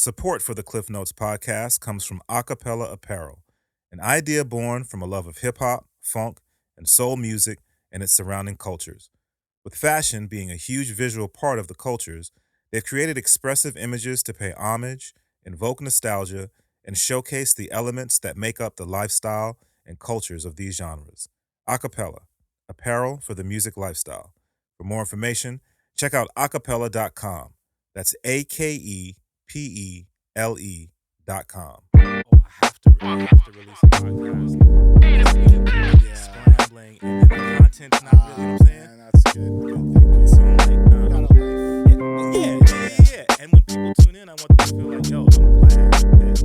Support for the Klyph Notes podcast comes from Acapella Apparel, an idea born from a love of hip-hop, funk, and soul music and its surrounding cultures. With fashion being a huge visual part of the cultures, they've created expressive images to pay homage, invoke nostalgia, and showcase the elements that make up the lifestyle and cultures of these genres. Acapella, apparel for the music lifestyle. For more information, check out acapella.com. That's AKEPELE.com. Oh, I have to release a podcast. Yeah. Scrambling and the content's not really, you know what I'm saying? Man, that's good. Good thinking. So I'm like, yeah. And when people tune in, I want them to feel like, yo, I'm glad that,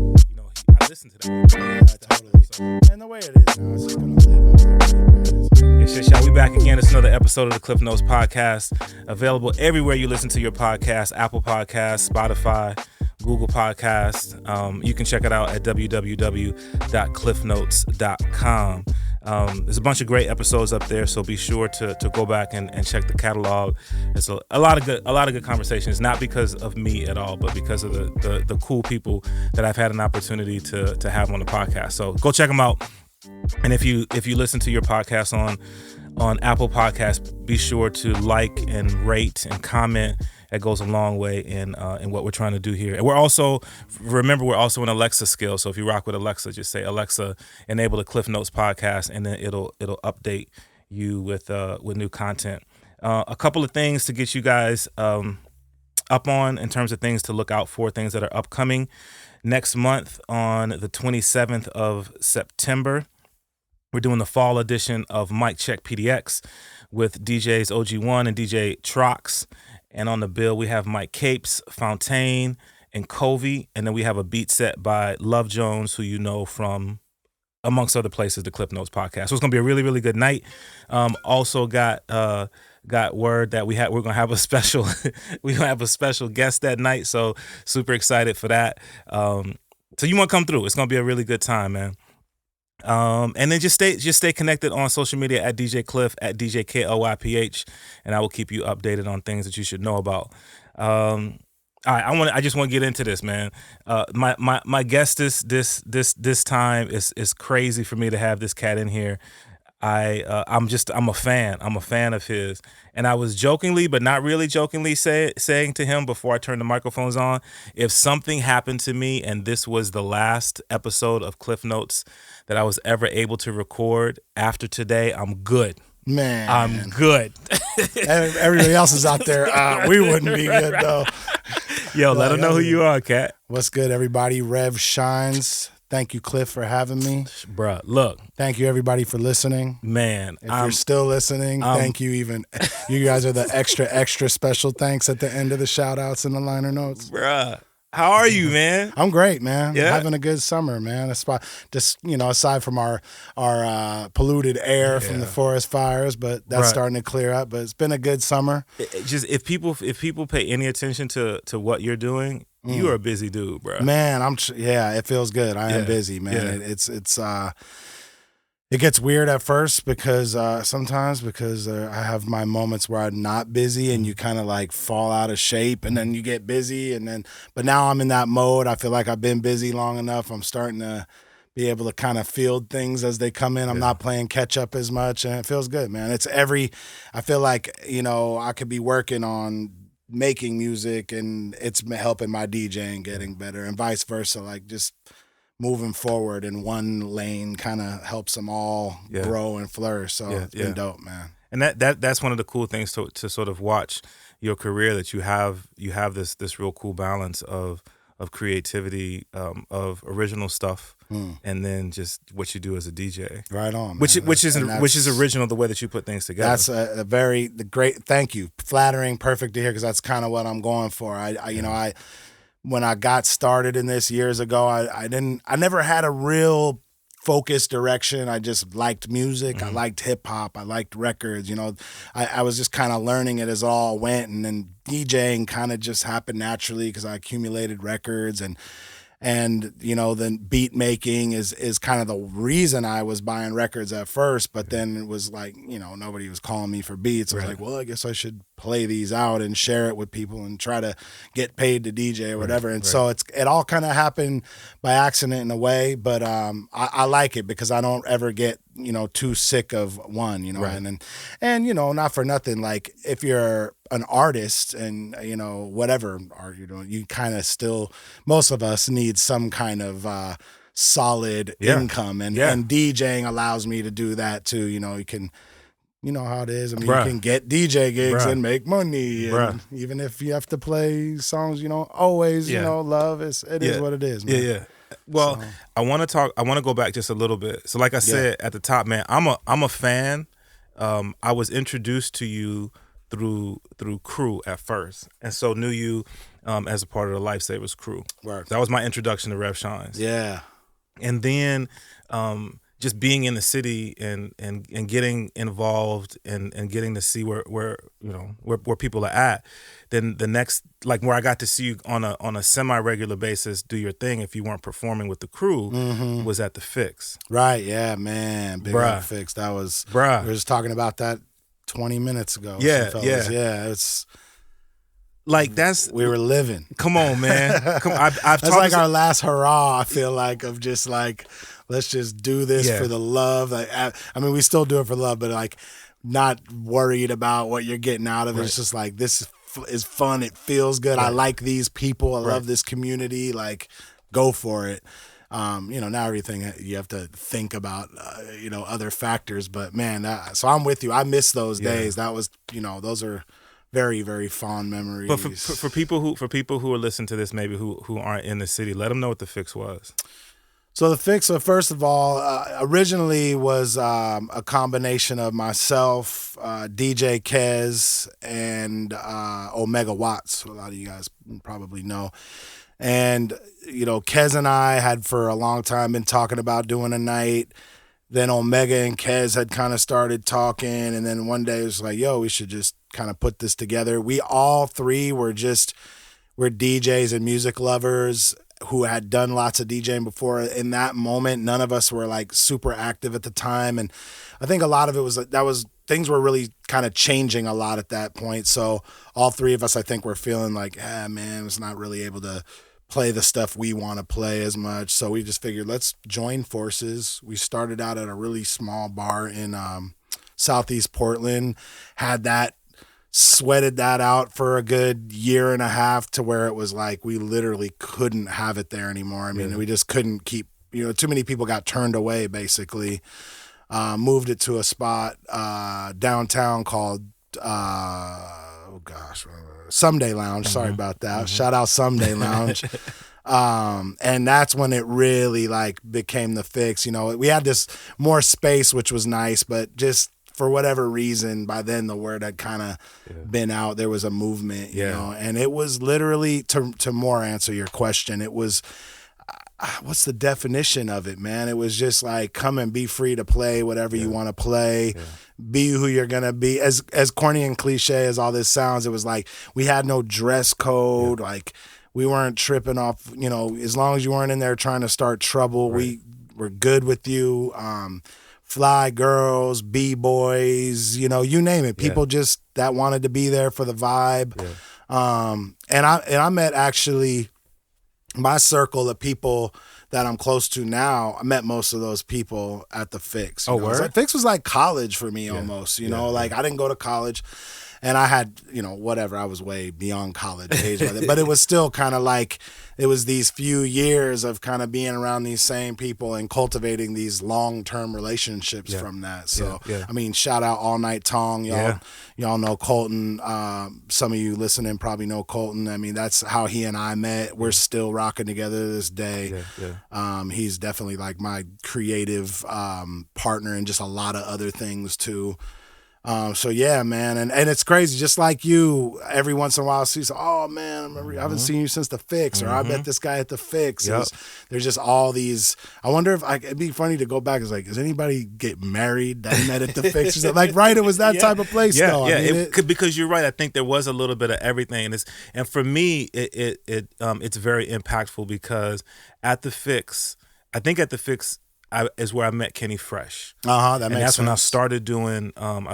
I listened to that. Yeah, totally. So, And the way it is now, it's just going to live up there anyway. it's just, y'all, we back again. It's another episode of the Klyph Notes podcast, available everywhere you listen to your podcast, Apple Podcasts, Spotify, Google Podcasts. You can check it out at www.klyphnotes.com. There's a bunch of great episodes up there, so be sure to go back and check the catalog. It's a lot of good conversations, not because of me at all, but because of the cool people that I've had an opportunity to have on the podcast. So go check them out. And if you listen to your podcast on Apple Podcasts, be sure to like and rate and comment. That goes a long way in what we're trying to do here. And we're also an Alexa skill. So if you rock with Alexa, just say, Alexa, enable the Klyph Notes podcast, and then it'll update you with new content. A couple of things to get you guys up on in terms of things to look out for, things that are upcoming. Next month on the 27th of September, we're doing the fall edition of Mic Check PDX with DJs OG1 and DJ Trox. And on the bill, we have Mike Capes, Fontaine, and Covey. And then we have a beat set by Love Jones, who you know from, amongst other places, the Klyph Notes podcast. So it's going to be a really, really good night. Also got word that we're going to have a special guest that night. So super excited for that. So you want to come through. It's going to be a really good time, man. And then just stay connected on social media at DJ Klyph, at DJ KLYPH, and I will keep you updated on things that you should know about. All right, I just want to get into this, man. My guest this time is crazy for me to have this cat in here. I'm a fan. I'm a fan of his. And I was jokingly, but not really jokingly saying to him before I turned the microphones on, if something happened to me and this was the last episode of Klyph Notes that I was ever able to record after today, I'm good. Man. I'm good. Everybody else is out there. We wouldn't be good, though. Yo, let them know who you are, cat. What's good, everybody? Rev Shines. Thank you, Klyph, for having me. Bruh, look. Thank you, everybody, for listening. Man. If you're still listening, thank you even. You guys are the extra special thanks at the end of the shout-outs and the liner notes. Bruh. How are you, man? I'm great, man. Yeah? Having a good summer, man. Just, aside from our polluted air from the forest fires, but that's starting to clear up. But it's been a good summer. Just if people pay any attention to what you're doing, you are a busy dude, bro. Man, it feels good. I am busy, man. Yeah. It gets weird at first because sometimes I have my moments where I'm not busy and you kind of like fall out of shape and then you get busy but now I'm in that mode. I feel like I've been busy long enough. I'm starting to be able to kind of field things as they come in. I'm not playing catch up as much and it feels good, man. I feel like, I could be working on making music and it's helping my DJing getting better and vice versa. Like just moving forward in one lane kind of helps them all grow and flourish. So it's been dope, man. And that's one of the cool things to sort of watch your career, that you have this real cool balance of creativity, of original stuff, and then just what you do as a DJ. Right on, man. Which is original, the way that you put things together. That's a very great. Thank you, flattering, perfect to hear, because that's kind of what I'm going for. When I got started in this years ago, I never had a real focused direction. I just liked music. I liked hip hop. I liked records. I was just kind of learning it as it all went, and then DJing kind of just happened naturally because I accumulated records and And, then beat making is kind of the reason I was buying records at first, but then it was like, nobody was calling me for beats. I was like, well, I guess I should play these out and share it with people and try to get paid to DJ or whatever. And so it all kind of happened by accident in a way, but I like it because I don't ever get, too sick of one, and not for nothing, like if you're an artist and whatever art you're doing, you kind of still, most of us need some kind of solid income, and DJing allows me to do that too. You can, how it is. I mean, you can get DJ gigs and make money, and even if you have to play songs, always, love is what it is, man. Yeah. Well, so. I want to go back just a little bit. So like I said at the top, man, I'm a fan. I was introduced to you through Crew at first, and so knew you as a part of the Lifesavers crew. Right. That was my introduction to Rev Shines. Yeah. And then just being in the city and getting involved and getting to see where people are at. Then the next, like where I got to see you on a semi-regular basis do your thing if you weren't performing with the crew, was at the Fix. Right, yeah, man. Big up Fix. That was, we were just talking about that 20 minutes ago. Yeah. It's like we were living. Come on, man. I've that's like our last hurrah. I feel like of just like, let's just do this for the love. Like, I mean, we still do it for love, but like not worried about what you're getting out of it. It's just like, this is fun. It feels good. I like these people. I love this community. Like, go for it. Now everything you have to think about, other factors. But man, so I'm with you. I miss those days. That was, those are very, very fond memories. But for people who are listening to this, maybe who aren't in the city, let them know what the Fix was. So the Fix, first of all, originally was a combination of myself, DJ Kez, and Omega Watts, who a lot of you guys probably know. And, Kez and I had for a long time been talking about doing a night. Then Omega and Kez had kind of started talking. And then one day it was like, yo, we should just kind of put this together. We all three we're DJs and music lovers who had done lots of DJing before. In that moment, none of us were like super active at the time. And I think a lot of it was things were really kind of changing a lot at that point. So all three of us, I think, were feeling like, man, it's not really able to play the stuff we want to play as much. So we just figured, let's join forces. We started out at a really small bar in Southeast Portland, sweated that out for a good year and a half to where it was like we literally couldn't have it there anymore. I mean, we just couldn't keep, too many people got turned away basically. Moved it to a spot downtown called Someday Lounge. Sorry about that. Shout out Someday Lounge. And that's when it really like became the Fix. We had this more space, which was nice, but just for whatever reason, by then the word had kind of been out. There was a movement, and it was literally, to more answer your question, it was, what's the definition of it, man? It was just like, come and be free to play whatever you want to play, be who you're going to be. As corny and cliche as all this sounds, it was like, we had no dress code. Like, we weren't tripping off, as long as you weren't in there trying to start trouble, we were good with you. Fly girls, B-boys, you name it. People just that wanted to be there for the vibe. And I met actually my circle of people that I'm close to now. I met most of those people at the Fix. Word? Fix was like college for me almost, like I didn't go to college. And I had, whatever, I was way beyond college age with it. But it was still kind of like, it was these few years of kind of being around these same people and cultivating these long-term relationships from that. So, I mean, shout out All Night Tong. Y'all know Colton. Some of you listening probably know Colton. I mean, that's how he and I met. We're still rocking together to this day. He's definitely like my creative partner and just a lot of other things too. So yeah, man, and it's crazy. Just like you, every once in a while, sees, oh man, I haven't seen you since the Fix, or I bet this guy at the Fix. Yep. There's just all these. I wonder if it'd be funny to go back. It's like, does anybody get married that met at the Fix? Or something? Like, right? It was that type of place, though. Yeah, I mean, because you're right. I think there was a little bit of everything, and for me, it's very impactful because at the Fix, I think at the Fix is where I met Kenny Fresh. That makes and that's sense. when I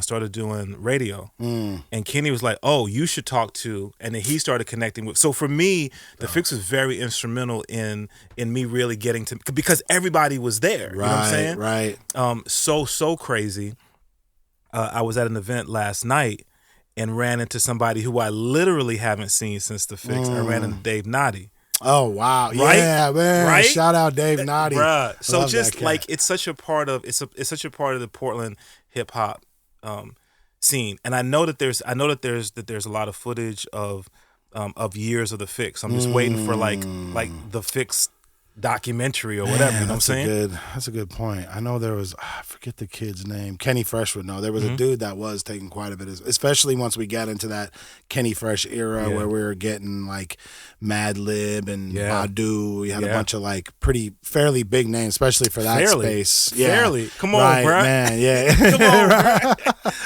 started doing radio. And Kenny was like, "Oh, you should talk to," and then he started connecting with. So for me, the Fix was very instrumental in me really getting to, because everybody was there. Right, you know what I'm saying? Right. So crazy. I was at an event last night and ran into somebody who I literally haven't seen since the Fix. I ran into Dave Noddy. Oh wow! Right? Yeah, man! Right? Shout out Dave Noddy, bruh. So Love just that cat. like it's such a part of the Portland hip hop scene, and I know that there's a lot of footage of years of the Fix. I'm just waiting for like the Fix documentary or whatever. You know what I'm saying? That's a good point. I know there was, I forget the kid's name. Kenny Fresh would know. There was a dude that was taking quite a bit of, especially once we got into that Kenny Fresh era where we were getting like Mad Lib and Badu. We had a bunch of like fairly big names, especially for that space. Yeah. Fairly. Come on, right, bro. Man, yeah. Come on,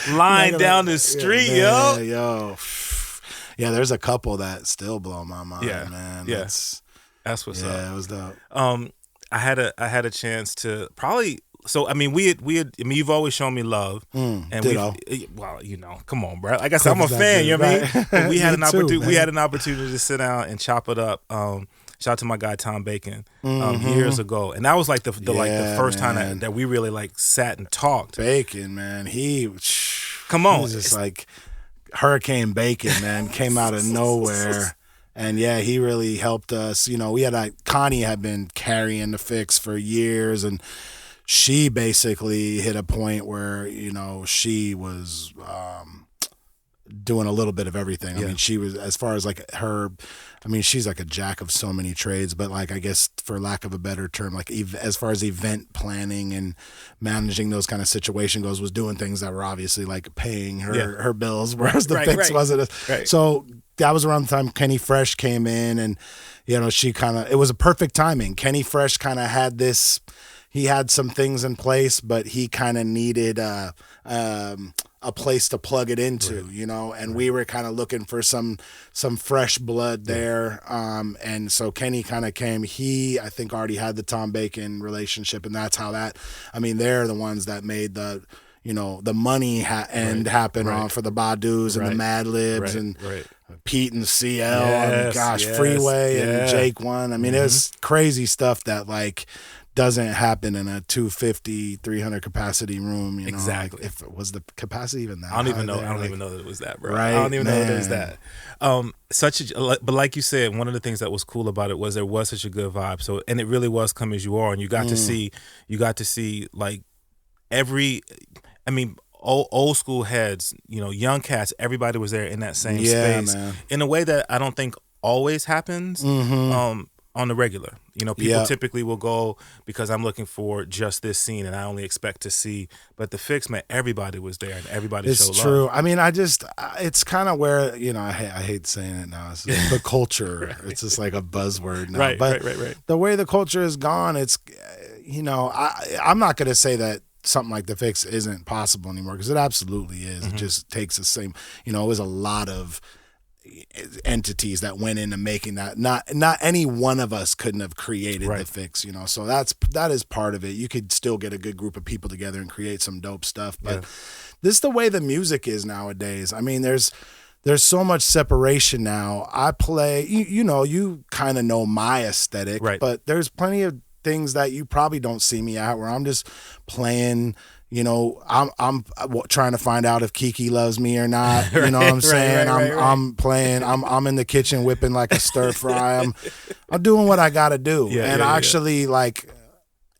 bro. Line down the street, man, yo. Yeah, there's a couple that still blow my mind, man. Yeah. That's what's up. Yeah, it was dope. I had a chance to probably. So I mean, we had. I mean, you've always shown me love, and ditto. well, you know, come on, bro. Like I said, I'm a fan. You know what I mean? But we had an opportunity. We had an opportunity to sit down and chop it up. Shout out to my guy Tom Bacon years ago, and that was like the first time that we really like sat and talked. Bacon, man, come on, he was just like Hurricane Bacon, man, came out of nowhere. And yeah, he really helped us. You know, we had Connie had been carrying the Fix for years, and she basically hit a point where, you know, she was doing a little bit of everything. I mean, she was, as far as like her, I mean, she's like a jack of so many trades, but like, I guess for lack of a better term, like as far as event planning and managing those kind of situation goes, was doing things that were obviously like paying her bills, whereas the Fix wasn't. So that was around the time Kenny Fresh came in, and, you know, it was a perfect timing. Kenny Fresh kind of had he had some things in place, but he kind of needed a place to plug it into, you know, and we were kind of looking for some fresh blood there. And so Kenny kind of came. He, I think, already had the Tom Bacon relationship, and that's how they're the ones that made the, you know, the money happen on for the Badus and the Mad Libs and Pete and CL and Freeway and Jake One. I mean, it's crazy stuff that like doesn't happen in a 250, 300 capacity room. You know, exactly. Like, if it was the capacity even that, I don't even know. there, I don't even know that it was that, bro. Right, I don't even know that it was that. But like you said, one of the things that was cool about it was there was such a good vibe. So, and it really was come as you are, and you got to see like old school heads, you know, young cats, everybody was there in that same space, man. In a way that I don't think always happens on the regular. You know, people typically will go because I'm looking for just this scene and I only expect to see, but the Fix, man, everybody was there and everybody showed love. It's true. I mean, it's kind of where, you know, I hate saying it now. It's the culture. It's just like a buzzword now. Right. The way the culture is gone, it's, you know, I'm not going to say that something like the Fix isn't possible anymore, because it absolutely is. It just takes the same, you know, it was a lot of entities that went into making that. Not any one of us couldn't have created the Fix, you know. So that is part of it. You could still get a good group of people together and create some dope stuff, but this is the way the music is nowadays. I mean, there's so much separation now. I play, you know, you kind of know my aesthetic, but there's plenty of things that you probably don't see me at where I'm just playing. You know, I'm trying to find out if Kiki loves me or not. You know what I'm saying? I'm playing. I'm in the kitchen whipping like a stir fry. I'm doing what I got to do, and I actually like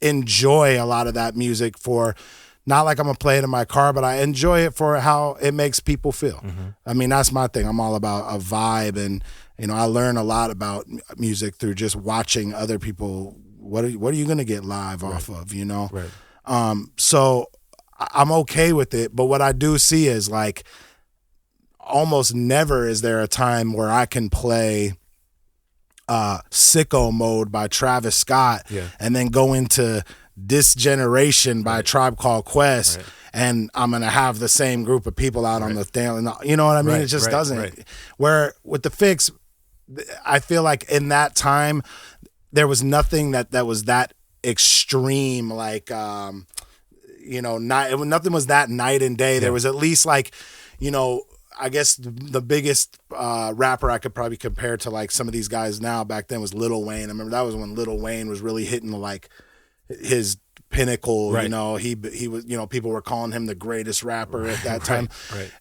enjoy a lot of that music for. Not like I'm gonna play it in my car, but I enjoy it for how it makes people feel. I mean, that's my thing. I'm all about a vibe, and you know, I learn a lot about music through just watching other people. What are you gonna get live off of? You know, so I'm okay with it. But what I do see is like almost never is there a time where I can play Sicko Mode by Travis Scott and then go into This Generation by Tribe Called Quest and I'm going to have the same group of people out on the thing. You know what I mean? It just doesn't. Where with the Fix, I feel like in that time, there was nothing that was that extreme, like, you know, nothing was that night and day. There was at least like, you know, I guess the biggest rapper I could probably compare to like some of these guys now back then was Lil Wayne. I remember that was when Lil Wayne was really hitting like his pinnacle. You know, he was, you know, people were calling him the greatest rapper at that time.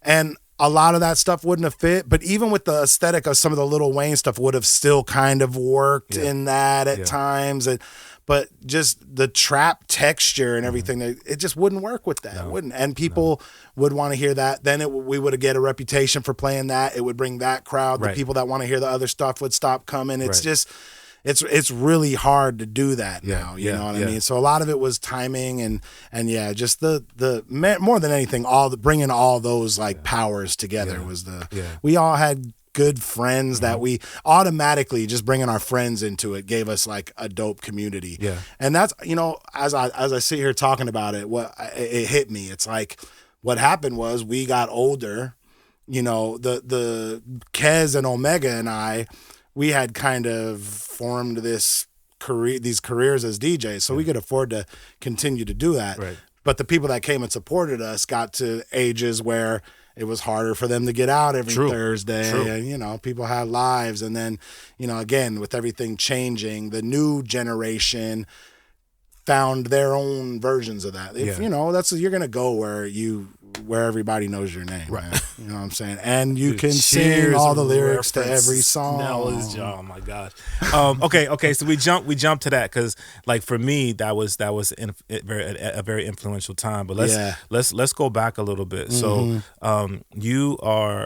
And a lot of that stuff wouldn't have fit, but even with the aesthetic of some of the Lil Wayne stuff would have still kind of worked in that at times. But just the trap texture and everything, it just wouldn't work with that. It wouldn't. And people would want to hear that. Then we would get a reputation for playing that. It would bring that crowd. The people that want to hear the other stuff would stop coming. It's just, it's really hard to do that now. You know what I mean? So a lot of it was timing and just the more than anything, bringing all those like powers together was we all had good friends that we automatically just bringing our friends into it gave us like a dope community. And that's, you know, as I sit here talking about it, it hit me. It's like what happened was we got older, you know, the Kez and Omega and we had kind of formed these careers as DJs, so we could afford to continue to do that. But the people that came and supported us got to ages where it was harder for them to get out every Thursday. And, you know, people had lives. And then, you know, again, with everything changing, the new generation found their own versions of that. If, you know, you're going to go where everybody knows your name. Man. You know what I'm saying? And you can sing all the lyrics to every song. Oh my gosh. Okay. So we jump to that because, like, for me, that was a very influential time. But let's go back a little bit. So you're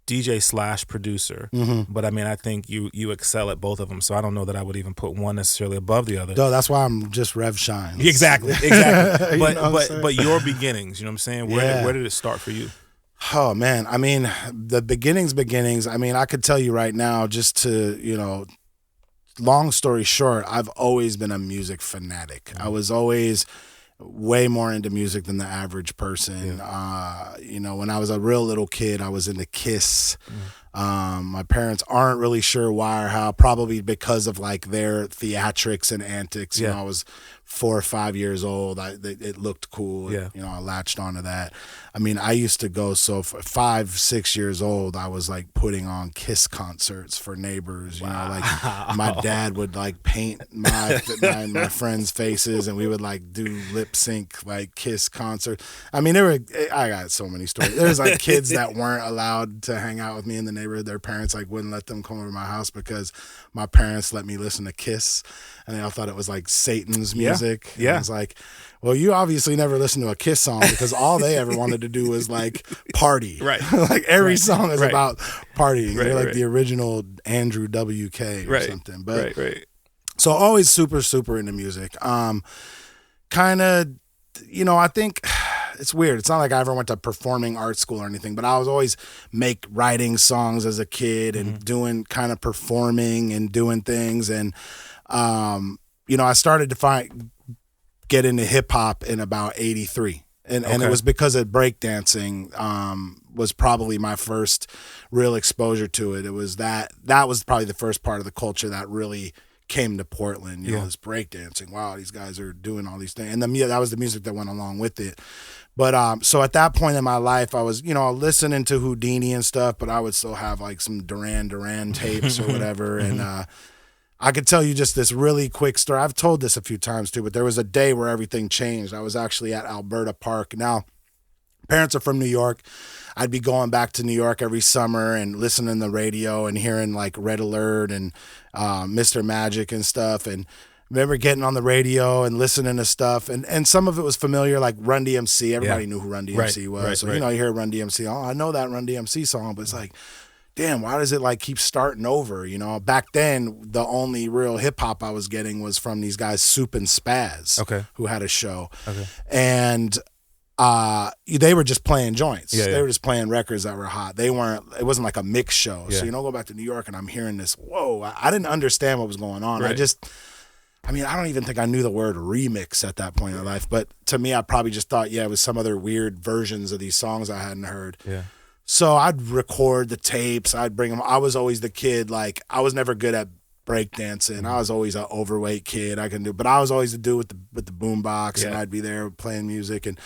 DJ / producer, but I mean, I think you excel at both of them. So I don't know that I would even put one necessarily above the other. No, that's why I'm just Rev Shines. Exactly. But your beginnings, you know what I'm saying? Where did it start for you? Oh man, I mean, the beginnings. I mean, I could tell you right now, just to, you know, long story short, I've always been a music fanatic. I was always way more into music than the average person. You know, when I was a real little kid, I was into Kiss. My parents aren't really sure why or how, probably because of like their theatrics and antics. You know, I was 4 or 5 years old. It looked cool. You know, I latched onto that. I mean, I used to go, so for 5, 6 years old, I was like putting on Kiss concerts for neighbors. You know, like my dad would like paint my friends' faces, and we would like do lip sync like Kiss concert. I mean, I got so many stories. There's like kids that weren't allowed to hang out with me in the neighborhood. Their parents like wouldn't let them come over to my house because my parents let me listen to Kiss, and they all thought it was like Satan's music. And I was like, well, you obviously never listened to a Kiss song because all they ever wanted to do was like party. Like every song is about partying. They're like the original Andrew WK or something. But so always super, super into music. Kind of, you know, I think it's weird. It's not like I ever went to performing arts school or anything, but I was always writing songs as a kid and doing kind of performing and doing things. And, you know, I started to get into hip hop in about 83. And it was because of breakdancing was probably my first real exposure to it. It was that was probably the first part of the culture that really came to Portland, you know, this breakdancing. Wow, these guys are doing all these things. And that was the music that went along with it. But so at that point in my life, I was, you know, listening to Houdini and stuff, but I would still have like some Duran tapes or whatever. And I could tell you just this really quick story. I've told this a few times too, but there was a day where everything changed. I was actually at Alberta Park. Now, parents are from New York. I'd be going back to New York every summer and listening to the radio and hearing like Red Alert and Mr. Magic and stuff. And I remember getting on the radio and listening to stuff. And some of it was familiar, like Run DMC. Everybody knew who Run DMC was. So, you know, you hear Run DMC. Oh, I know that Run DMC song. But it's like, damn, why does it like keep starting over? You know, back then the only real hip hop I was getting was from these guys Soup and Spaz, who had a show, and they were just playing joints. They were just playing records that were hot. It wasn't like a mix show. So go back to New York and I'm hearing this. Whoa, I didn't understand what was going on. Right. I don't even think I knew the word remix at that point in life. But to me, I probably just thought, it was some other weird versions of these songs I hadn't heard. Yeah. So I'd record the tapes. I'd bring them. I was always the kid, like, I was never good at breakdancing. I was always an overweight kid. But I was always the dude with the boombox, and I'd be there playing music. And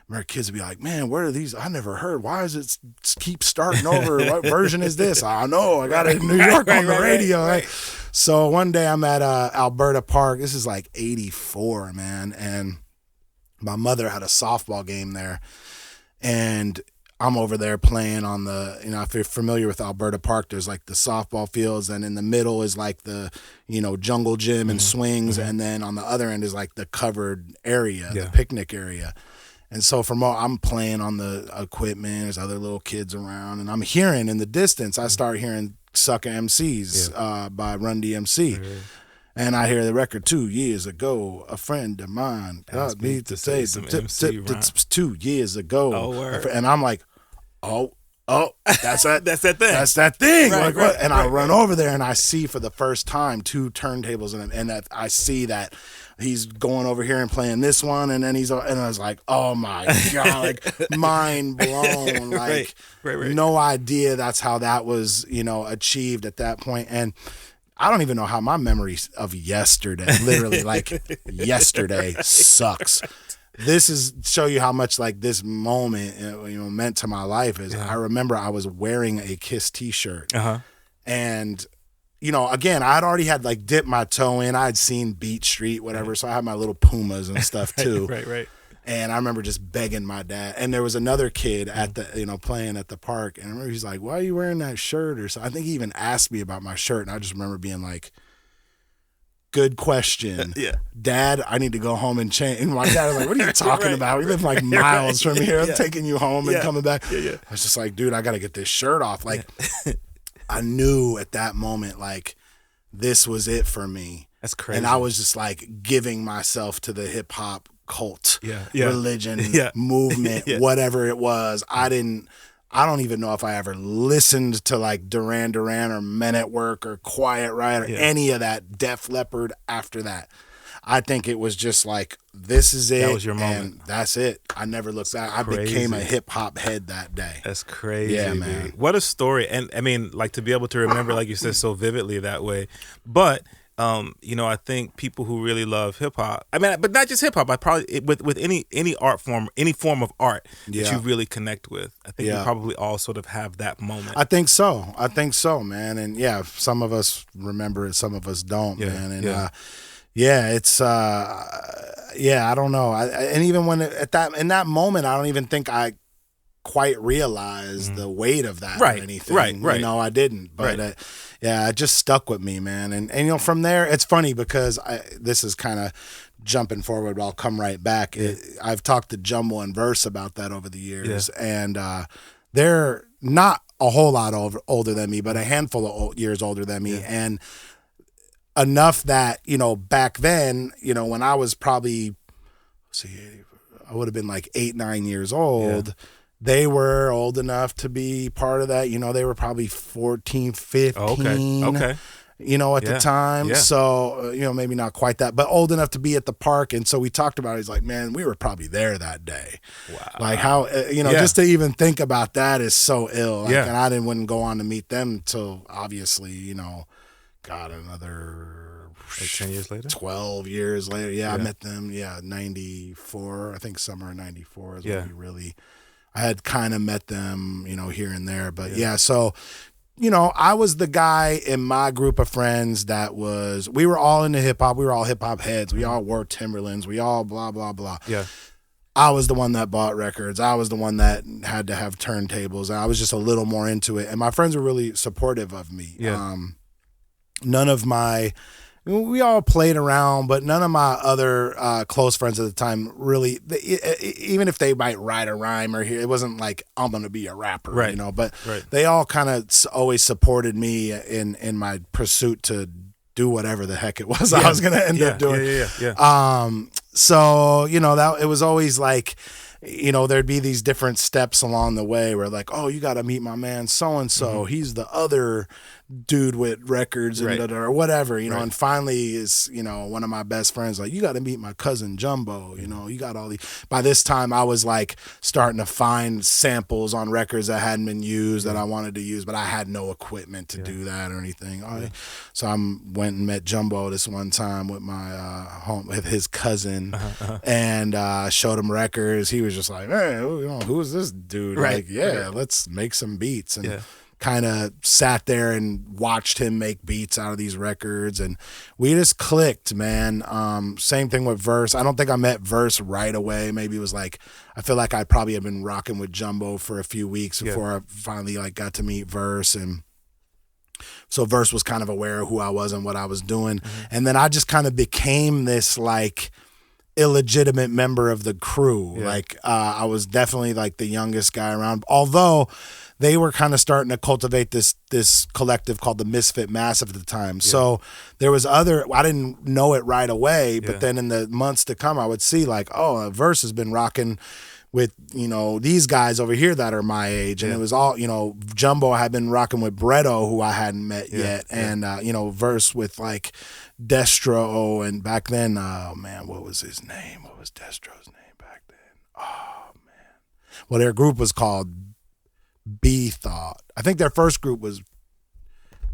our kids would be like, man, where are these? I never heard. Why does it keep starting over? What version is this? I know. I got it in New York on the radio. Right. So one day I'm at Alberta Park. This is like 84, man. And my mother had a softball game there. And I'm over there playing on the, if you're familiar with Alberta Park, there's like the softball fields, and in the middle is like the, jungle gym and swings. And then on the other end is like the covered area, the picnic area. And so I'm playing on the equipment, there's other little kids around, and I'm hearing in the distance, I start hearing Sucker MCs by Run DMC. And I hear the record 2 years ago, a friend of mine got me to say some tips 2 years ago. And I'm like, oh, that's that. That's that thing. That's that thing. I run over there and I see for the first time 2 turntables in it, and that I see that he's going over here and playing this one, and then and I was like, oh my God, like mind blown, like no idea that's how that was, achieved at that point. And I don't even know how my memory of yesterday, literally like yesterday, sucks. This is show you how much like this moment meant to my life. I remember I was wearing a Kiss t-shirt, and again, I'd already had like dipped my toe in. I'd seen Beat Street, whatever, so I had my little Pumas and stuff too. Right. And I remember just begging my dad. And there was another kid at the playing at the park, and I remember he's like, "Why are you wearing that shirt?" Or so. I think he even asked me about my shirt, and I just remember being like, good question. Dad, I need to go home and change. And my dad was like, what are you talking about? We live like miles from here. I'm taking you home and coming back. I was just like, dude, I got to get this shirt off. Like, I knew at that moment, like, this was it for me. That's crazy. And I was just like giving myself to the hip hop cult, religion, movement, whatever it was. I don't even know if I ever listened to like Duran Duran or Men at Work or Quiet Riot or any of that, Def Leppard after that. I think it was just like, this is it. That was your moment. And that's it. I never looked back. I became a hip hop head that day. That's crazy. Yeah, man. Dude. What a story. And I mean, like, to be able to remember, like you said, so vividly that way. But I think people who really love hip hop, I mean, but not just hip hop, I probably with any art form, any form of art that you really connect with, I think you probably all sort of have that moment. I think so, man. And some of us remember it, some of us don't, man. And it's I don't know. And even when in that moment, I don't even think I quite realized the weight of that or anything. Right. I didn't. But it just stuck with me, man. And from there, it's funny because this is kind of jumping forward, but I'll come right back. I've talked to Jumble and Verse about that over the years, and they're not a whole lot older than me, but a handful of years older than me, and enough that back then, when I was probably, I would have been like 8-9 years old. Yeah. They were old enough to be part of that. They were probably 14, 15. Okay. At the time. Yeah. So, maybe not quite that, but old enough to be at the park. And so we talked about it. He's like, man, we were probably there that day. Wow. Like how, just to even think about that is so ill. Like, and I wouldn't go on to meet them until obviously, another like 10 years later, 12 years later. Yeah. I met them. 94, I think summer of 94 is when we really, I had kind of met them, here and there, but so, I was the guy in my group of friends we were all into hip hop. We were all hip hop heads. We all wore Timberlands. We all blah, blah, blah. Yeah. I was the one that bought records. I was the one that had to have turntables. I was just a little more into it. And my friends were really supportive of me. Yeah. None of my, we all played around, but none of my other close friends at the time really, even if they might write a rhyme or hear, it wasn't like I'm gonna be a rapper, right. you know. But right. they all kind of always supported me in my pursuit to do whatever the heck it was I was gonna end up doing. So you know, that it was always like, you know, there'd be these different steps along the way where like, oh, you got to meet my man so-and-so. He's the other dude with records and or whatever, you know, and finally is, you know, one of my best friends like, you got to meet my cousin Jumbo, you know, you got all these. By this time I was like starting to find samples on records that hadn't been used that I wanted to use, but I had no equipment to do that or anything. So I went and met Jumbo this one time with my with his cousin and showed him records. He was just like, hey, you know, who is this dude? Like, let's make some beats. And kind of sat there and watched him make beats out of these records, and we just clicked, man. Same thing with Verse. I don't think I met Verse right away. Maybe it was like, I feel like I probably have been rocking with Jumbo for a few weeks before I finally like got to meet Verse, and so Verse was kind of aware of who I was and what I was doing. And then I just kind of became this like illegitimate member of the crew. Like I was definitely like the youngest guy around, although they were kind of starting to cultivate this collective called the Misfit Massive at the time. So there was I didn't know it right away, but then in the months to come, I would see like, oh, Verse has been rocking with, you know, these guys over here that are my age. And it was all, you know, Jumbo had been rocking with Bretto, who I hadn't met yet. And, you know, Verse with like Destro. And back then, oh man, what was his name? What was Destro's name back then? Oh man. Well, their group was called B Thought. I think their first group was,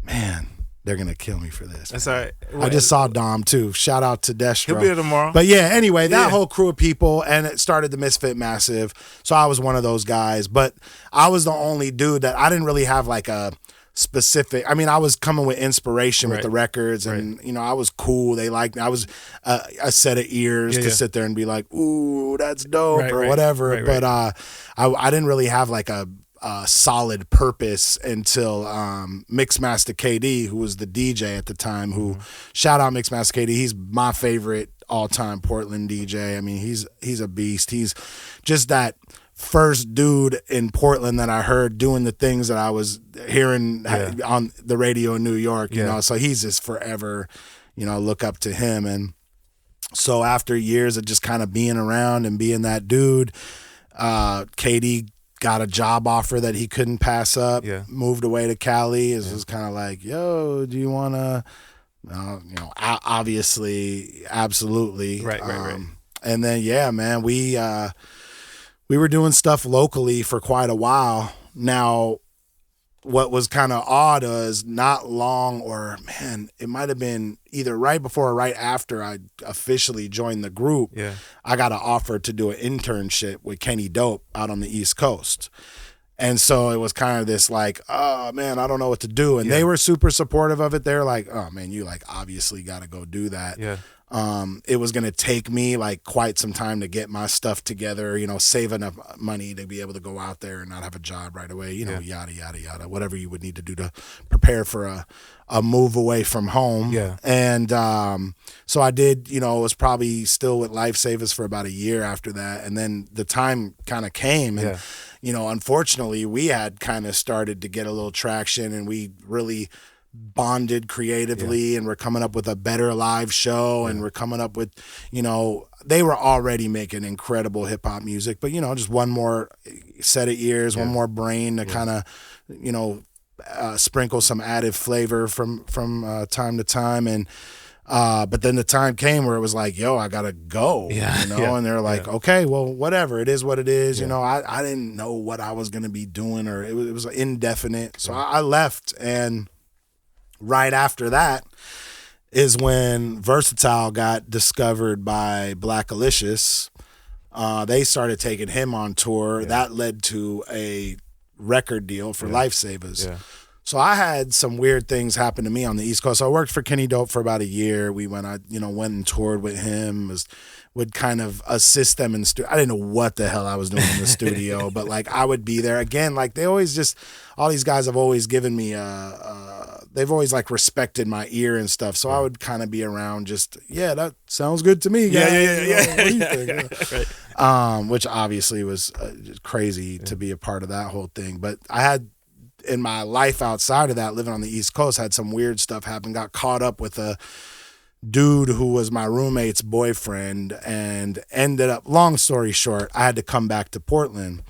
man, they're gonna kill me for this. That's all right. I just saw Dom too. Shout out to Destro. He'll be here tomorrow. But yeah, anyway, that whole crew of people, and it started the Misfit Massive. So I was one of those guys, but I was the only dude that I didn't really have like a specific. I mean, I was coming with inspiration with the records, and you know, I was cool. They liked me. I was a set of ears to sit there and be like, "Ooh, that's dope," or whatever. But I didn't really have like a solid purpose until Mixmaster KD, who was the DJ at the time, who shout out Mixmaster KD. He's my favorite all-time Portland DJ. I mean, he's a beast. He's just that first dude in Portland that I heard doing the things that I was hearing on the radio in New York, you know. So he's just forever, you know, look up to him. And so after years of just kind of being around and being that dude, KD got a job offer that he couldn't pass up, moved away to Cali. It was kind of like, yo, do you want to, you know, obviously, absolutely. Right. And then, yeah, man, we were doing stuff locally for quite a while. Now, what was kind of odd was not long, or man, it might have been either right before or right after I officially joined the group. I got an offer to do an internship with Kenny Dope out on the East Coast. And so it was kind of this like, oh man, I don't know what to do. And they were super supportive of it. They're like, oh man, you like obviously got to go do that. It was going to take me like quite some time to get my stuff together, you know, save enough money to be able to go out there and not have a job right away, you know, yada, yada, yada, whatever you would need to do to prepare for a move away from home. And so I did, you know, it was probably still with Lifesavers for about a year after that. And then the time kind of came and, you know, unfortunately we had kind of started to get a little traction, and we really bonded creatively, and we're coming up with a better live show, and we're coming up with, you know, they were already making incredible hip hop music, but you know, just one more set of ears, one more brain to kind of, you know, sprinkle some added flavor from time to time. And but then the time came where it was like, yo, I gotta go, you know. And they're like, okay, well, whatever, it is what it is. You know, I didn't know what I was gonna be doing, or it was indefinite. So I left, and right after that is when Versatile got discovered by Black Alicious. They started taking him on tour. That led to a record deal for Lifesavers. So I had some weird things happen to me on the East Coast. So I worked for Kenny Dope for about a year. went and toured with him, would kind of assist them in the studio. I didn't know what the hell I was doing in the studio, but like I would be there again. Like they always just, all these guys have always given me the they've always like respected my ear and stuff. So I would kind of be around just, that sounds good to me. Guys. What do you think? Right. Which obviously was crazy to be a part of that whole thing. But I had, in my life outside of that, living on the East Coast, had some weird stuff happen, got caught up with a dude who was my roommate's boyfriend, and ended up, long story short, I had to come back to Portland.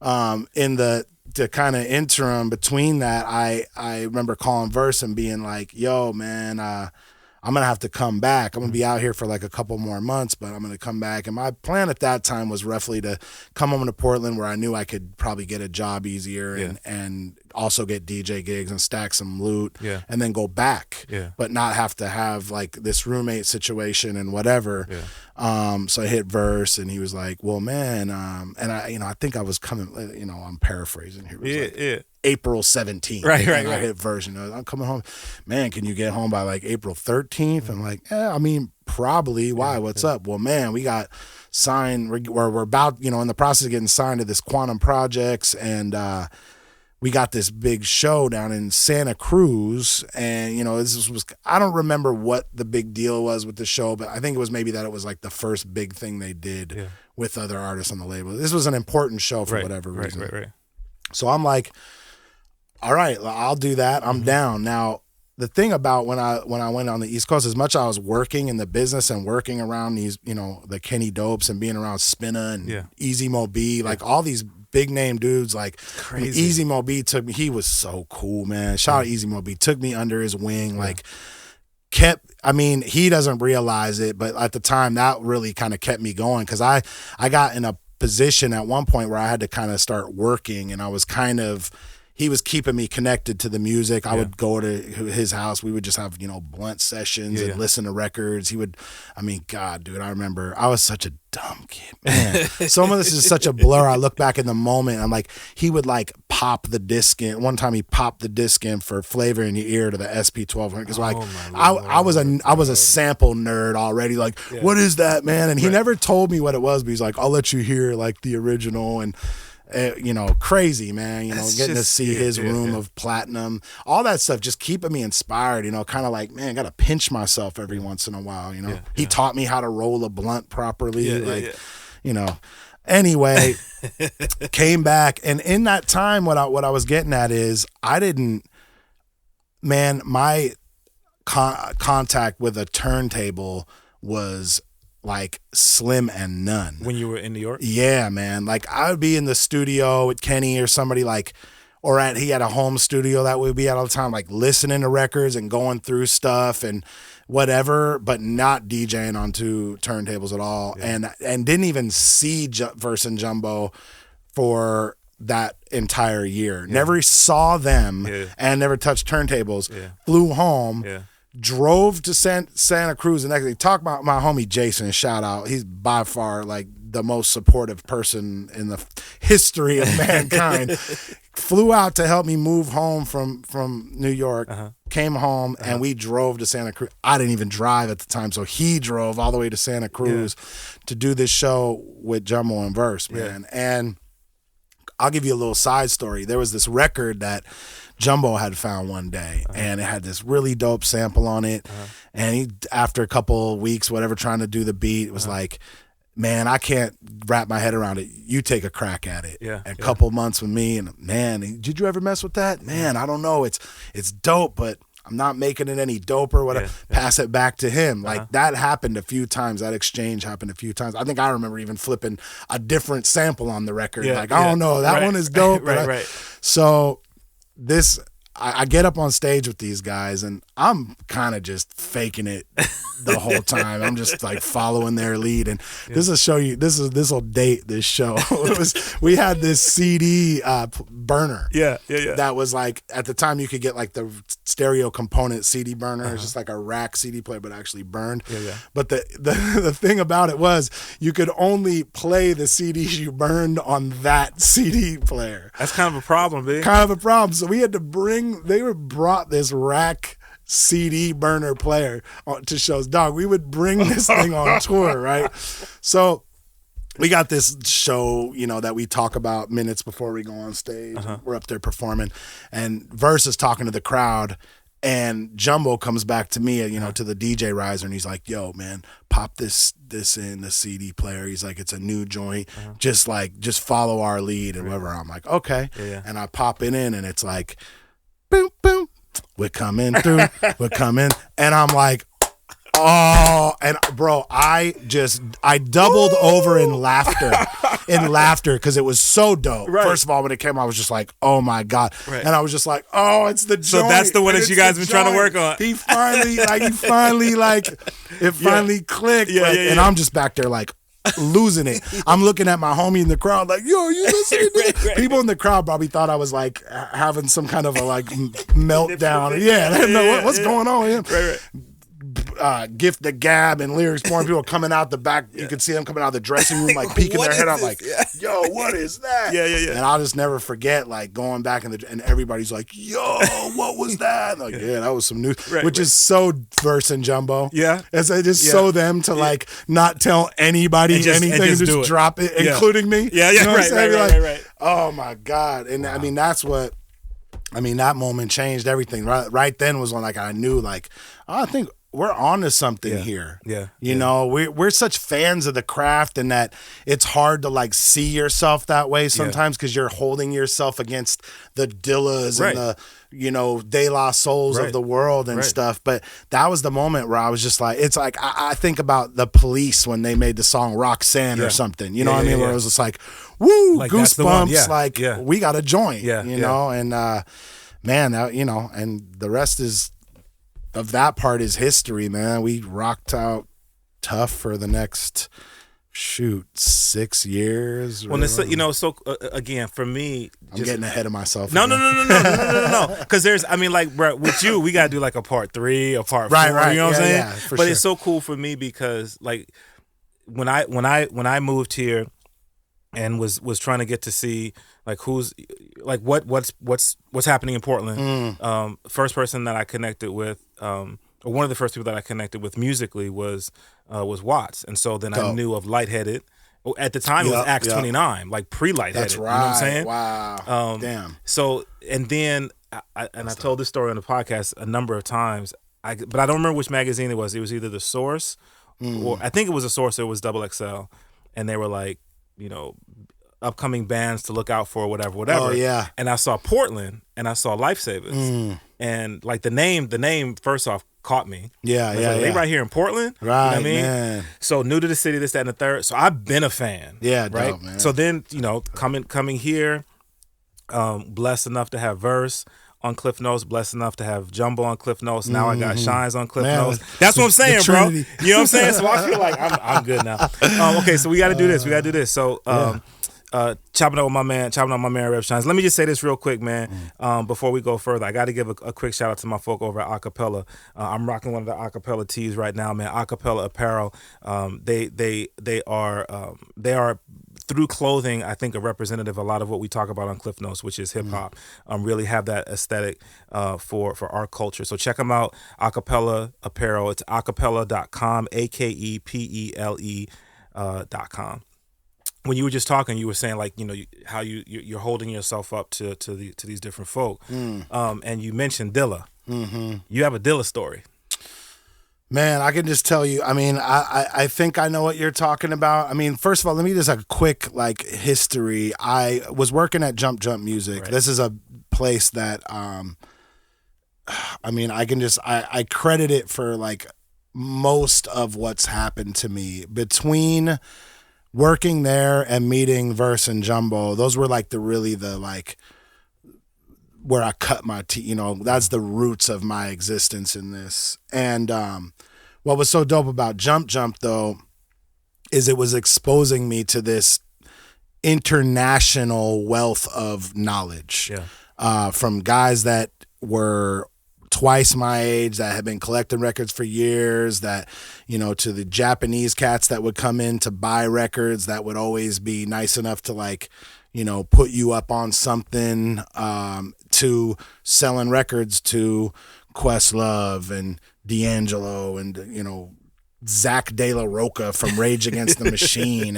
In the kind of interim between that, I remember calling Verse and being like, yo, man, I'm going to have to come back. I'm going to be out here for like a couple more months, but I'm going to come back. And my plan at that time was roughly to come home to Portland, where I knew I could probably get a job easier and also get DJ gigs and stack some loot and then go back, but not have to have like this roommate situation and whatever. So I hit Verse, and he was like, well, man, and I think I was coming, I'm paraphrasing here. It was April 17th. Right. I hit Verse, I'm coming home. Man, can you get home by like April 13th? I'm like, I mean, probably. Why? What's up? Well, man, we got signed. We're about, in the process of getting signed to this Quantum Projects, and we got this big show down in Santa Cruz. And, this was, I don't remember what the big deal was with the show, but I think it was maybe that it was like the first big thing they did with other artists on the label. This was an important show for whatever reason. Right. So I'm like, all right, I'll do that. I'm down. Now, the thing about when I went on the East Coast, as much as I was working in the business and working around these, the Kenny Dopes and being around Spinna and Easy Mo B, like all these big name dudes, like crazy. Easy Mo B took me. He was so cool, man. Shout out Easy Mo B. Took me under his wing, he doesn't realize it, but at the time that really kind of kept me going, because I got in a position at one point where I had to kind of start working, and I was he was keeping me connected to the music. I would go to his house. We would just have, blunt sessions and listen to records. God, dude, I remember I was such a dumb kid, man. Some of this is such a blur. I look back in the moment. I'm like, he would like pop the disc in. One time he popped the disc in for Flavor in Your Ear to the SP1200, because I was a sample nerd already. Like, what is that, man? And he never told me what it was, but he's like, I'll let you hear like the original. And crazy, man, getting to see his room of platinum, all that stuff, just keeping me inspired, kind of like, man, I got to pinch myself every once in a while, He taught me how to roll a blunt properly, Anyway, came back, and in that time, what I was getting at is my contact with a turntable was like slim and none. When you were in New York? Yeah, man. Like I would be in the studio with Kenny or somebody, he had a home studio that we'd be at all the time, like listening to records and going through stuff and whatever, but not DJing onto turntables at all. And didn't even see Verse and Jumbo for that entire year. Never saw them and never touched turntables. Flew home. Drove to Santa Cruz the next day. Talk about my homie Jason, shout out. He's by far like the most supportive person in the history of mankind. Flew out to help me move home from New York. Came home and we drove to Santa Cruz. I didn't even drive at the time, so he drove all the way to Santa Cruz to do this show with Jumbo and Verse, man. And I'll give you a little side story. There was this record that Jumbo had found one day, and it had this really dope sample on it. And he, after a couple weeks, whatever, trying to do the beat, was like, man, I can't wrap my head around it. You take a crack at it. A couple months with me, and man, did you ever mess with that? Man, I don't know. It's dope, but I'm not making it any doper. Whatever. Pass it back to him. Like that happened a few times. That exchange happened a few times. I think I remember even flipping a different sample on the record. I don't know. That one is dope. So I get up on stage with these guys, and I'm kind of just faking it the whole time. I'm just like following their lead, and this will show you. This will date this show. We had this CD burner. That was like, at the time you could get like the stereo component CD burner. It's just like a rack CD player, but actually burned. But the thing about it was you could only play the CDs you burned on that CD player. That's kind of a problem, man. Kind of a problem. So we had to brought this rack CD burner player to shows. Dog, we would bring this thing on tour, right? So we got this show, that we talk about minutes before we go on stage. We're up there performing, and Verse is talking to the crowd, And Jumbo comes back to me, to the DJ riser, and he's like, "Yo, man, pop this in the CD player." He's like, "It's a new joint. Just follow our lead and whatever." I'm like, "Okay." Yeah. And I pop it in, and it's like, boom, boom, we're coming through, we're coming, and I'm like, oh, and bro, I doubled over in laughter, because it was so dope. Right. First of all, when it came, I was just like, oh my God. Right. And I was just like, oh, it's the joint. So that's the one that you guys been trying to work on. It finally clicked. Yeah. And I'm just back there like losing it. I'm looking at my homie in the crowd like, yo, you listening to this? Right. People in the crowd probably thought I was like having some kind of a like meltdown. Yeah, they didn't know what's going on here. Right. Gift the gab and lyrics pouring, people coming out the back. You could see them coming out of the dressing room, like peeking their head out, like, yo, what is that? Yeah. And I'll just never forget, like, going back and everybody's like, yo, what was that? Like, yeah, that was some news, which is so Verse and Jumbo. Yeah. It's just so them to like not tell anybody anything, and just drop it, including me. Yeah. You know Right. Oh my God. And I mean, that moment changed everything. Right then was when like I knew like, I think we're on to something here. Yeah. You know, we're such fans of the craft, and that it's hard to like see yourself that way sometimes because you're holding yourself against the Dillas and the, De La Souls of the world and stuff. But that was the moment where I was just like, it's like, I think about the Police when they made the song Roxanne or something, you know what I mean? Where it was just like, woo, like, goosebumps, we got a joint, you know? And man, that, and the rest of that part is history, man. We rocked out tough for the next 6 years. Well, again, for me, I'm getting ahead of myself. No. Because bro, with you, we gotta do like a part 3, a part 4. Right. You know what I'm saying? Yeah, but it's so cool for me because like when I moved here and was trying to get to see like who's like what's happening in Portland. First person that I connected with, or one of the first people that I connected with musically was Watts, and so then I knew of Lightheaded. At the time, it was Acts 29, like pre-Lightheaded. That's right. You know what I'm saying? Wow. Damn. So and then I told this story on the podcast a number of times. But I don't remember which magazine it was. It was either The Source, or I think it was The Source. Or it was XXL, and they were like, upcoming bands to look out for, whatever. Oh, yeah. And I saw Portland, and I saw Lifesavers, and like the name first off caught me. Yeah. They right here in Portland, right? You know what I mean, man. So new to the city, this, that, and the third. So I've been a fan. Yeah, right. Dope, man. So then coming here, blessed enough to have Verse on Klyph Notes, blessed enough to have Jumbo on Klyph Notes. Now I got Shines on Klyph Notes. That's what I'm saying, bro. You know what I'm saying? So I feel like I'm good now. Okay, so we got to do this. So. Chopping up with my man Rev Shines. Let me just say this real quick, man. Before we go further, I got to give a quick shout out to my folk over at Acapella. I'm rocking one of the Acapella tees right now, man. Acapella apparel. They are through clothing, I think, a representative of a lot of what we talk about on Klyph Notes, which is hip hop. Really have that aesthetic for our culture. So check them out, Acapella apparel. It's acapella.com, AKEPELE.com. When you were just talking, you were saying like, how you're holding yourself up to these different folk, and you mentioned Dilla. You have a Dilla story. Man, I can just tell you. I mean, I think I know what you're talking about. I mean, first of all, let me just a quick like history. I was working at Jump Music. Right. This is a place that, I mean, I credit it for like most of what's happened to me between working there and meeting Verse and Jumbo. Those were like where I cut my teeth, that's the roots of my existence in this. And what was so dope about Jump though, is it was exposing me to this international wealth of knowledge from guys that were twice my age, that had been collecting records for years, that, to the Japanese cats that would come in to buy records that would always be nice enough to like, put you up on something, to selling records to Questlove and D'Angelo and, Zach De La Roca from Rage Against the Machine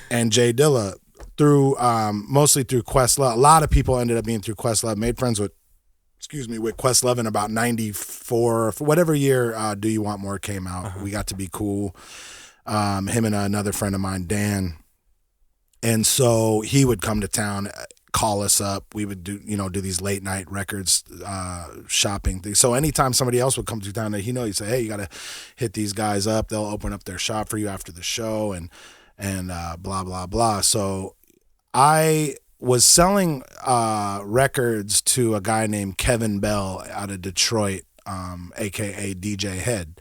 and Jay Dilla through, mostly through Questlove. A lot of people ended up being through Questlove, made friends with with Questlove in about 94, for whatever year Do You Want More came out. We got to be cool. Him and another friend of mine, Dan. And so he would come to town, call us up. We would do these late night records, shopping things. So anytime somebody else would come to town that he'd say, hey, you got to hit these guys up. They'll open up their shop for you after the show and blah, blah, blah. So I was selling records to a guy named Kevin Bell out of Detroit, aka DJ Head.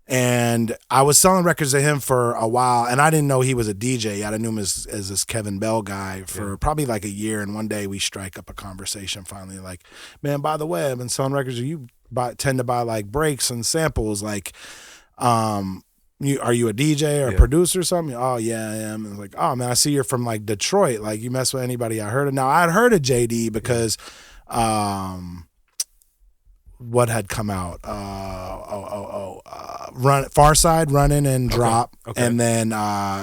And I was selling records to him for a while, and I didn't know he was a DJ yet. I knew him as this Kevin Bell guy for probably like a year. And one day we strike up a conversation finally, like, man, by the way, I've been selling records. You tend to buy like breaks and samples. Like, are you a DJ or a producer or something? Oh, yeah, I am. And I was like, oh, man, I see you're from like Detroit. Like, you mess with anybody I heard of. Now, I'd heard of JD because what had come out? Far Side, Running and Drop. Okay. And then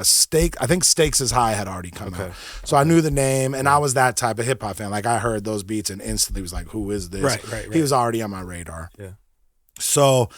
Steak. I think Stakes is High had already come out. So I knew the name, and I was that type of hip hop fan. Like, I heard those beats and instantly was like, who is this? Right. He was already on my radar. Yeah. So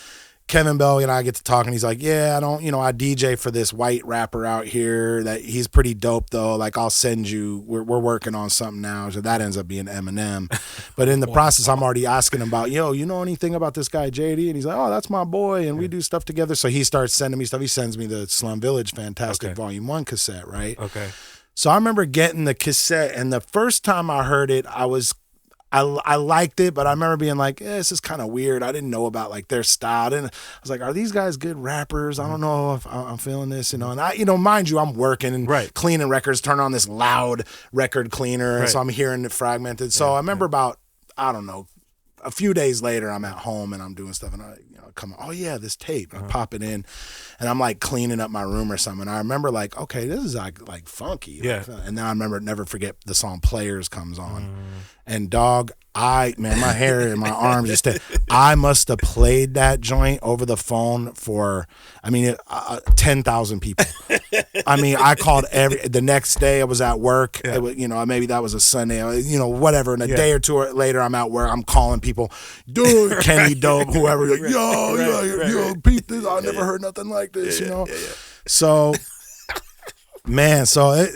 Kevin Bell and I get to talk, and he's like, yeah, I DJ for this white rapper out here that he's pretty dope though. Like, I'll send you, we're working on something now. So that ends up being Eminem. But in the process, I'm already asking him about, you know anything about this guy, JD? And he's like, oh, that's my boy. And we do stuff together. So he starts sending me stuff. He sends me the Slum Village Fantastic Volume 1 cassette, right? Okay. So I remember getting the cassette, and the first time I heard it, I liked it, but I remember being like, this is kind of weird. I didn't know about like their style. And I was like, are these guys good rappers? I don't know if I'm feeling this, And I, mind you, I'm working and cleaning records, turn on this loud record cleaner. And so I'm hearing it fragmented. So I remember about, I don't know, a few days later, I'm at home and I'm doing stuff, and I come, oh yeah, this tape. And I pop it in, and I'm like cleaning up my room or something. And I remember like, okay, this is like funky. Yeah. And then I remember, never forget, the song Players comes on. And dog, my hair and my arms just, I must have played that joint over the phone for, 10,000 people. I called the next day I was at work. Yeah. It was, maybe that was a Sunday, whatever. And a day or two later, I'm at work. I'm calling people, dude, Kenny Dope, whoever. Like, yo, Peep this. I never heard nothing like this, So, man, so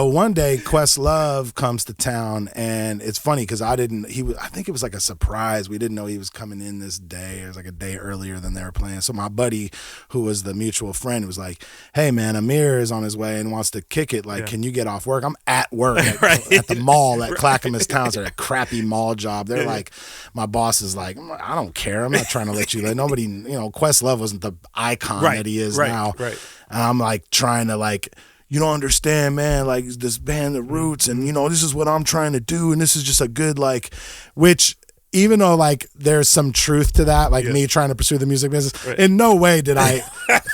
one day Questlove comes to town, and it's funny because I think it was like a surprise. We didn't know he was coming in this day. It was like a day earlier than they were playing. So my buddy, who was the mutual friend, was like, hey man, Amir is on his way and wants to kick it. Like, can you get off work? I'm at work at the mall at Clackamas Town Center, a crappy mall job. They're like, my boss is like, I don't care. I'm not trying to let you let nobody, Questlove wasn't the icon that he is now. Right. And I'm like trying to like, you don't understand, man, like this band, The Roots, and this is what I'm trying to do, and this is just a good, like, which, even though like there's some truth to that, like me trying to pursue the music business, in no way did I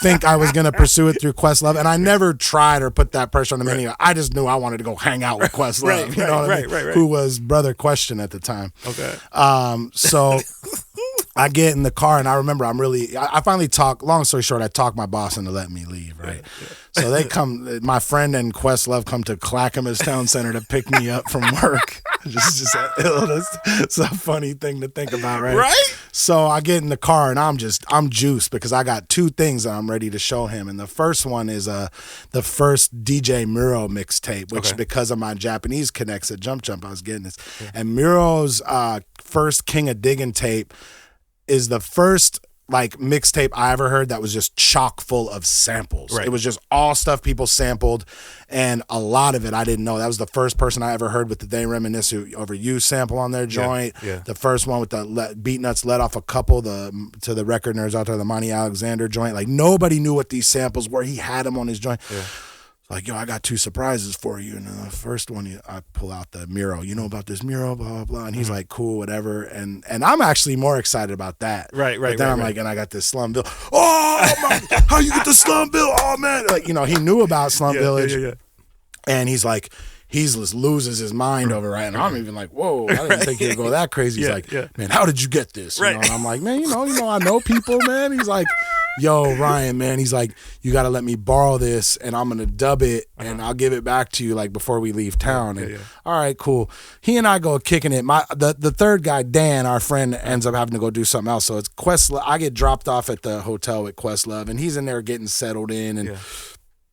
think I was going to pursue it through Questlove, and I never tried or put that pressure on him anyway. I just knew I wanted to go hang out with Questlove, who was Brother Question at the time. Okay. So I get in the car, and I remember I finally long story short, I talked my boss into letting me leave, right? So they my friend and Questlove come to Clackamas Town Center to pick me up from work. It's a funny thing to think about, right? Right? So I get in the car, and I'm juiced because I got two things that I'm ready to show him. And the first one is the first DJ Muro mixtape, which because of my Japanese connects at Jump Jump, I was getting this. Yeah. And Muro's first King of Diggin' tape is the first like mixtape I ever heard that was just chock full of samples. Right. It was just all stuff people sampled, and a lot of it I didn't know. That was the first person I ever heard with the They Reminisce Over You sample on their joint. Yeah. The first one with the Beat Nuts let off a couple, to the record nerds out there, the Monty Alexander joint. Like, nobody knew what these samples were. He had them on his joint. Yeah. Like, yo, I got two surprises for you. And the first one, I pull out the Muro. You know about this Muro, blah, blah, blah. And he's like, cool, whatever. And I'm actually more excited about that. Right. But then I'm like, and I got this Slum Village. Oh, my, how you get the Slum Village? Oh, man. Like, he knew about Slum Village. Yeah. And he's like, he just loses his mind over it. And I'm even like, whoa, I didn't think he'd go that crazy. He's like, man, how did you get this? You know? And I'm like, man, you know, I know people, man. He's like, yo, Ryan, man, he's like, you got to let me borrow this and I'm going to dub it and I'll give it back to you like before we leave town. And all right, cool. He and I go kicking it. The third guy, Dan, our friend, ends up having to go do something else. So it's Questlove. I get dropped off at the hotel with Questlove and he's in there getting settled in and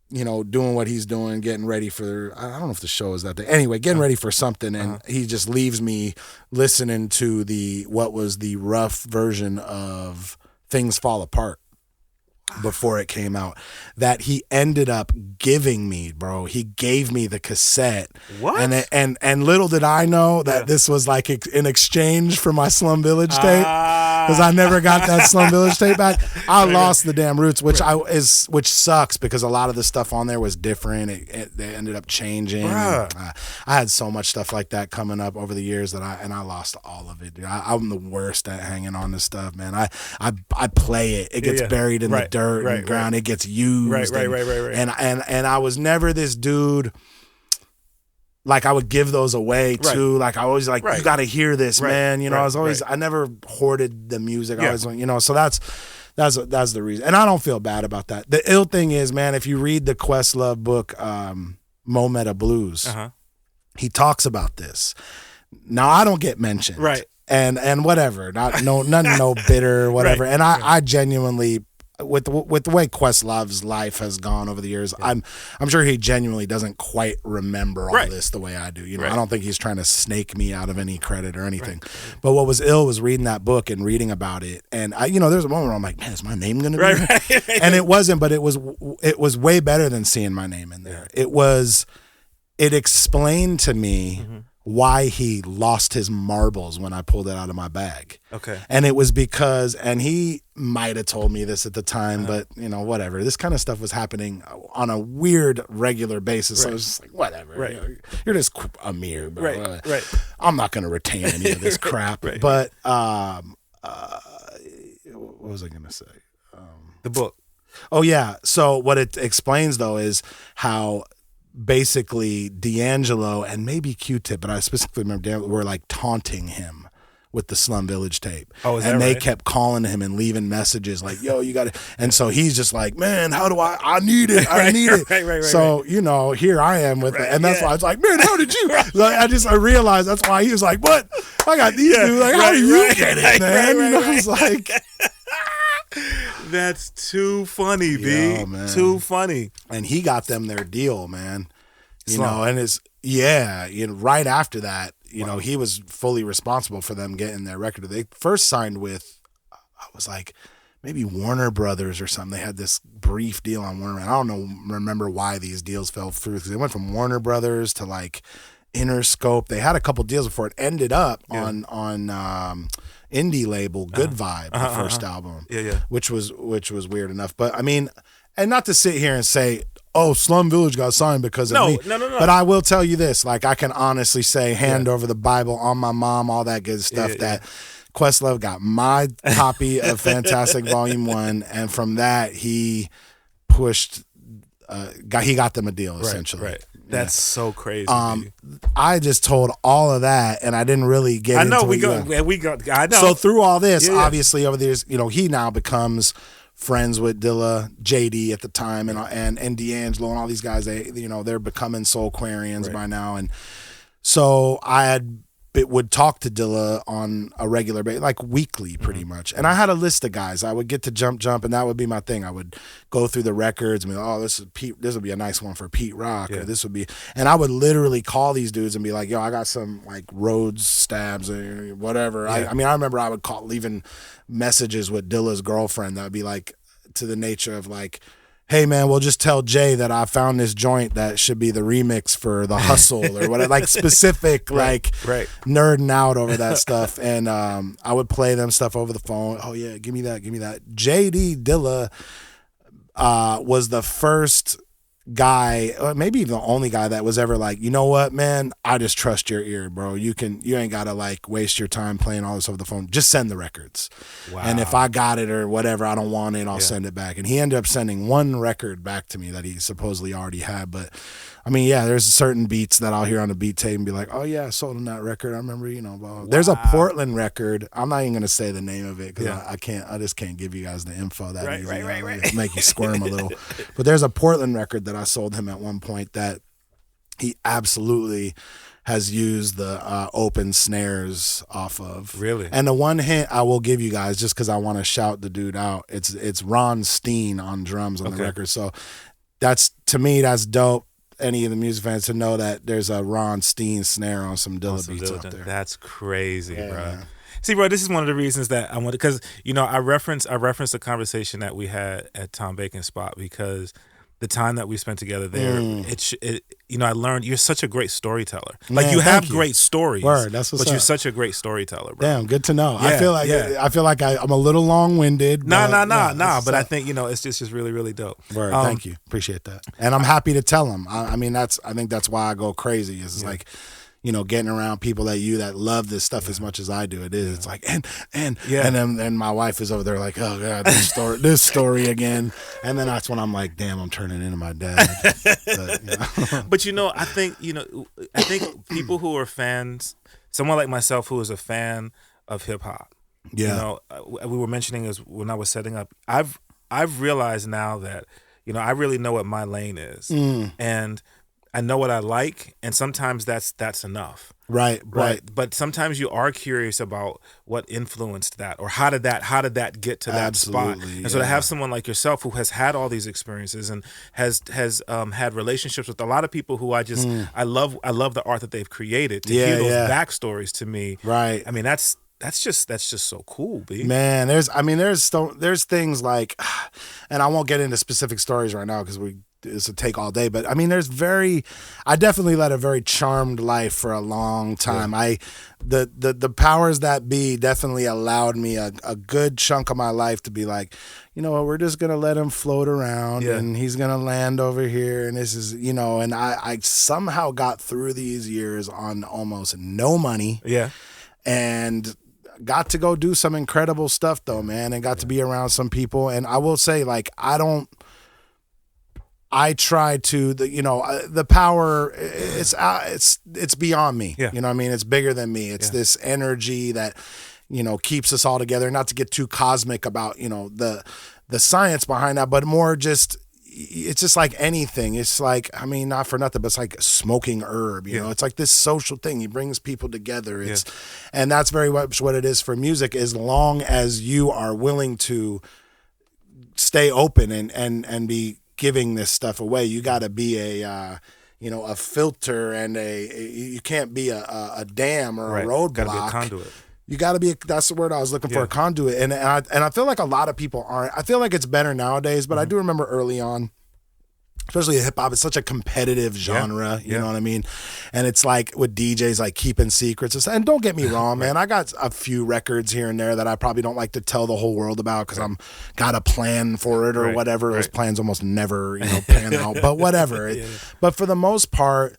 you know, doing what he's doing, getting ready for, I don't know if the show is that day. Anyway, getting ready for something, and he just leaves me listening to what was the rough version of Things Fall Apart before it came out, that he ended up giving me, bro. He gave me the cassette. What? And little did I know that this was like in exchange for my Slum Village tape, because I never got that Slum Village tape back. I lost the damn roots, which which sucks because a lot of the stuff on there was different. They ended up changing. I had so much stuff like that coming up over the years that I lost all of it, dude. I'm the worst at hanging on to stuff, man. I play it. It gets buried in the dirt and ground. It gets used. And I was never this dude. Like I would give those away too. Like I always like, you got to hear this, man. You know, I never hoarded the music. I always, you know, so that's the reason. And I don't feel bad about that. The ill thing is, man, if you read the Questlove book, Mo Meta Blues, he talks about this. Now I don't get mentioned. And whatever, no bitter, whatever. And I genuinely, with the way Questlove's life has gone over the years, I'm sure he genuinely doesn't quite remember all this the way I do. You know, I don't think he's trying to snake me out of any credit or anything. But what was ill was reading that book and reading about it. And there's a moment where I'm like, man, is my name gonna be there? And it wasn't, but it was way better than seeing my name in there. It explained to me why he lost his marbles when I pulled it out of my bag. Okay. And it was because, and he might have told me this at the time, but you know, whatever. This kind of stuff was happening on a weird, regular basis. So I was just like, whatever. You're just Amir, bro. I'm not going to retain any of this crap. But what was I going to say? The book. Oh, yeah. So what it explains, though, is how basically D'Angelo and maybe Q-Tip, but I specifically remember were like taunting him with the Slum Village tape. Oh, is that and they right? kept calling him and leaving messages like, yo, you got it. And so he's just like, man, how do I need it. I need it. So, you know, here I am with it. And that's why I was like, man, how did you? Like, I realized that's why he was like, what? I got these dudes. Like, how do you get it, man? You know, it's like... That's too funny, B. Man. Too funny. And he got them their deal, man. You know, and right after that, you know, he was fully responsible for them getting their record. They first signed with, I was like, maybe Warner Brothers or something. They had this brief deal on Warner. I don't remember why these deals fell through, because they went from Warner Brothers to like Interscope. They had a couple deals before it ended up on indie label Good Vibe, the first album, which was weird enough. But I mean, and not to sit here and say, oh, Slum Village got signed because of me. No. But I will tell you this, like I can honestly say, hand over the Bible on my mom, all that good stuff, that Questlove got my copy of Fantastic Volume 1, and from that he pushed, he got them a deal essentially. Right. That's so crazy. I just told all of that, and I didn't really get. I know into we go. I know. So through all this, obviously over the years, you know, he now becomes friends with Dilla, JD at the time, and D'Angelo and all these guys. They're becoming Soulquarians by now, and so would talk to Dilla on a regular basis, like weekly pretty much. And I had a list of guys. I would get to Jump, and that would be my thing. I would go through the records and be like, oh, this is Pete, this would be a nice one for Pete Rock, or this would be, and I would literally call these dudes and be like, yo, I got some like Rhodes stabs or whatever. I mean, I remember I would leaving messages with Dilla's girlfriend that would be like to the nature of like, hey man, we'll just tell Jay that I found this joint that should be the remix for The Hustle or whatever, like specific, nerding out over that stuff. And I would play them stuff over the phone. Oh yeah, give me that. JD Dilla was the first guy, or maybe even the only guy that was ever like, you know what, man, I just trust your ear, bro. You ain't gotta like waste your time playing all this over the phone. Just send the records. Wow. And if I got it or whatever, I don't want it, I'll send it back. And he ended up sending one record back to me that he supposedly already had. But I mean, yeah, there's certain beats that I'll hear on the beat tape and be like, oh yeah, I sold him that record. I remember, blah, blah. Wow. There's a Portland record. I'm not even gonna say the name of it because I just can't give you guys the info that easy. Right. Make you squirm a little. But there's a Portland record that I sold him at one point that he absolutely has used the open snares off of. Really? And the one hint I will give you guys, just because I want to shout the dude out, it's Ron Steen on drums on the record. So to me, that's dope. Any of the music fans to know that there's a Ron Steen snare on some Dilla beats out there. That's crazy, bro. See, bro, this is one of the reasons that I wanted, because I referenced the conversation that we had at Tom Bacon's spot, because the time that we spent together there, I learned you're such a great storyteller. Like, you have great stories. Word, that's what's but up. You're such a great storyteller, bro. Damn, good to know. Yeah, I feel like I'm a little long-winded. Nah. But I think it's just really, really dope. Word, thank you, appreciate that, and I'm happy to tell them. I think that's why I go crazy. Is like, getting around people that love this stuff as much as I do. It's like, and then my wife is over there like, oh God, this story again. And then that's when I'm like, damn, I'm turning into my dad. But I think people who are fans, someone like myself who is a fan of hip hop, we were mentioning is when I was setting up, I've realized now that, I really know what my lane is. And I know what I like, and sometimes that's enough. Right. But sometimes you are curious about what influenced that, or how did that get to that spot. And so to have someone like yourself who has had all these experiences and has had relationships with a lot of people who I love the art that they've created, to hear those backstories to me. Right. I mean, that's just so cool, B. Man, there's things like, and I won't get into specific stories right now because it's a take all day, but I mean, I definitely led a very charmed life for a long time. The powers that be definitely allowed me a good chunk of my life to be like, you know what, we're just going to let him float around and he's going to land over here. And this is, and I somehow got through these years on almost no money. Yeah. And got to go do some incredible stuff though, man, and got to be around some people. And I will say, like, I try to, the power, it's beyond me. Yeah. You know what I mean? It's bigger than me. It's this energy that, keeps us all together. Not to get too cosmic about, the science behind that, but more just, it's just like anything. It's like, I mean, not for nothing, but it's like smoking herb, you know, it's like this social thing. It brings people together. And that's very much what it is for music, as long as you are willing to stay open and be giving this stuff away. You got to be a filter, and you can't be a dam or a roadblock. Got to be a conduit. You got to be, that's the word I was looking for, a conduit. And I feel like a lot of people aren't. I feel like it's better nowadays, but I do remember early on, especially hip hop, it's such a competitive genre, you know what I mean? And it's like with DJs, like keeping secrets. And don't get me wrong, man, I got a few records here and there that I probably don't like to tell the whole world about because I'm got a plan for it or whatever. Those plans almost never, pan out, but whatever. But for the most part,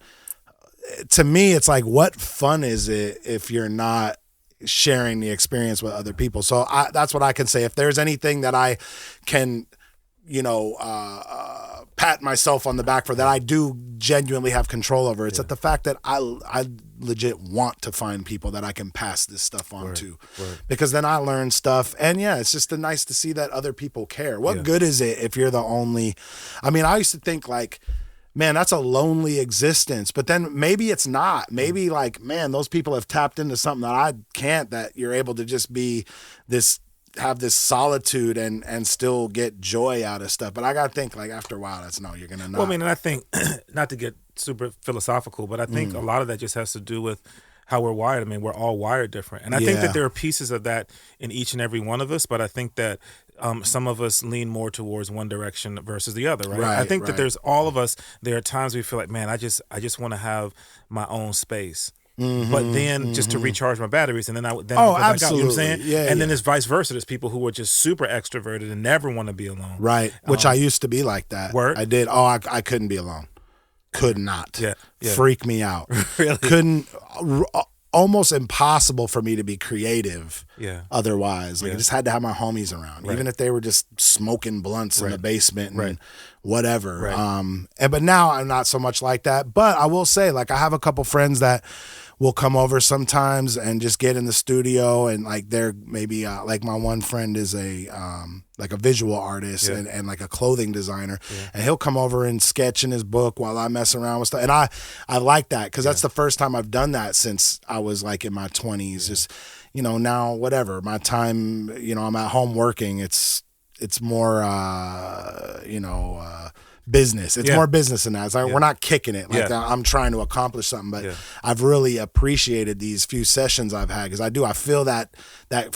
to me, it's like, what fun is it if you're not sharing the experience with other people? So that's what I can say. If there's anything that I can, pat myself on the back for, that I do genuinely have control over, it's at the fact that I legit want to find people that I can pass this stuff on to, because then I learn stuff. And it's just nice to see that other people care. What good is it if you're the only, I mean, I used to think like, man, that's a lonely existence. But then maybe it's not. Maybe like, man, those people have tapped into something that I can't, that you're able to just be have this solitude and still get joy out of stuff. But I got to think, like, after a while, you're going to know. Well, I mean, and I think, not to get super philosophical, but I think a lot of that just has to do with how we're wired. I mean, we're all wired different. And I think that there are pieces of that in each and every one of us, but I think that some of us lean more towards one direction versus the other, right? I think that there's all of us, there are times we feel like, man, I just want to have my own space. but then just to recharge my batteries, and then I would then Oh, go back out. absolutely. You know what I'm saying? Yeah, and then it's vice versa. There's people who are just super extroverted and never want to be alone. Right. Which I used to be like that. Word? I did. Oh, I couldn't be alone. Could not. Yeah. Freak me out. Really? Couldn't. Almost impossible for me to be creative. Yeah. Otherwise, like I just had to have my homies around, even if they were just smoking blunts in the basement and whatever. Right. But now I'm not so much like that. But I will say, like, I have a couple friends that will come over sometimes and just get in the studio, and like they're maybe like my one friend is a like a visual artist and like a clothing designer, and he'll come over and sketch in his book while I mess around with stuff. And I like that because that's the first time I've done that since I was like in my 20s. Just, you know, now whatever my time, you know, I'm at home working. It's more business. It's more business than that. It's like we're not kicking it. Like I'm trying to accomplish something, but I've really appreciated these few sessions I've had because I feel that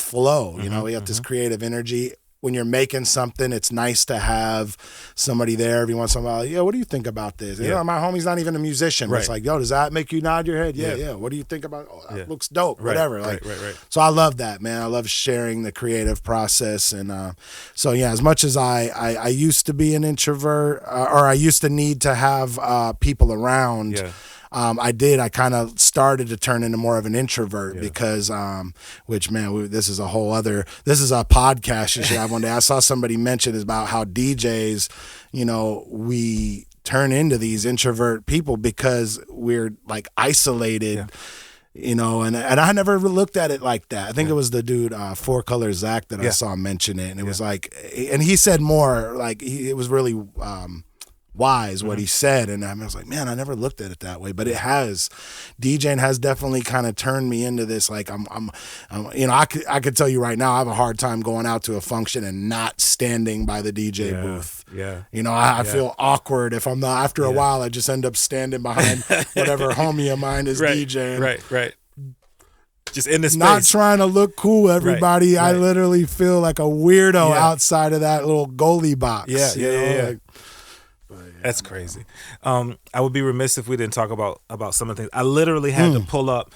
flow. You know, we have this creative energy. When you're making something, it's nice to have somebody there every once in a while. Yo, what do you think about this? You know, my homie's not even a musician. But it's like, yo, does that make you nod your head? Yeah. What do you think about? Oh, that looks dope. Whatever. Like, so I love that, man. I love sharing the creative process, and so yeah. As much as I used to be an introvert, or I used to need to have people around. Yeah. I kind of started to turn into more of an introvert because, which, man, this is a podcast you should have one day. I saw somebody mention about how DJs, you know, we turn into these introvert people because we're like isolated, you know, and I never looked at it like that. I think it was the dude, Four Color Zach, that I saw mention it. And it was like, and he said more like it was really, wise what he said, and I was like, man, I never looked at it that way, but it has. DJing has definitely kind of turned me into this. Like I'm you know, I could tell you right now, I have a hard time going out to a function and not standing by the DJ booth. Yeah, you know, I feel awkward if I'm not. After a while, I just end up standing behind whatever homie of mine is DJing. Right. Just in this space. Not trying to look cool, everybody. I literally feel like a weirdo outside of that little goalie box. Yeah. Like, that's crazy. I would be remiss if we didn't talk about some of the things. I literally had to pull up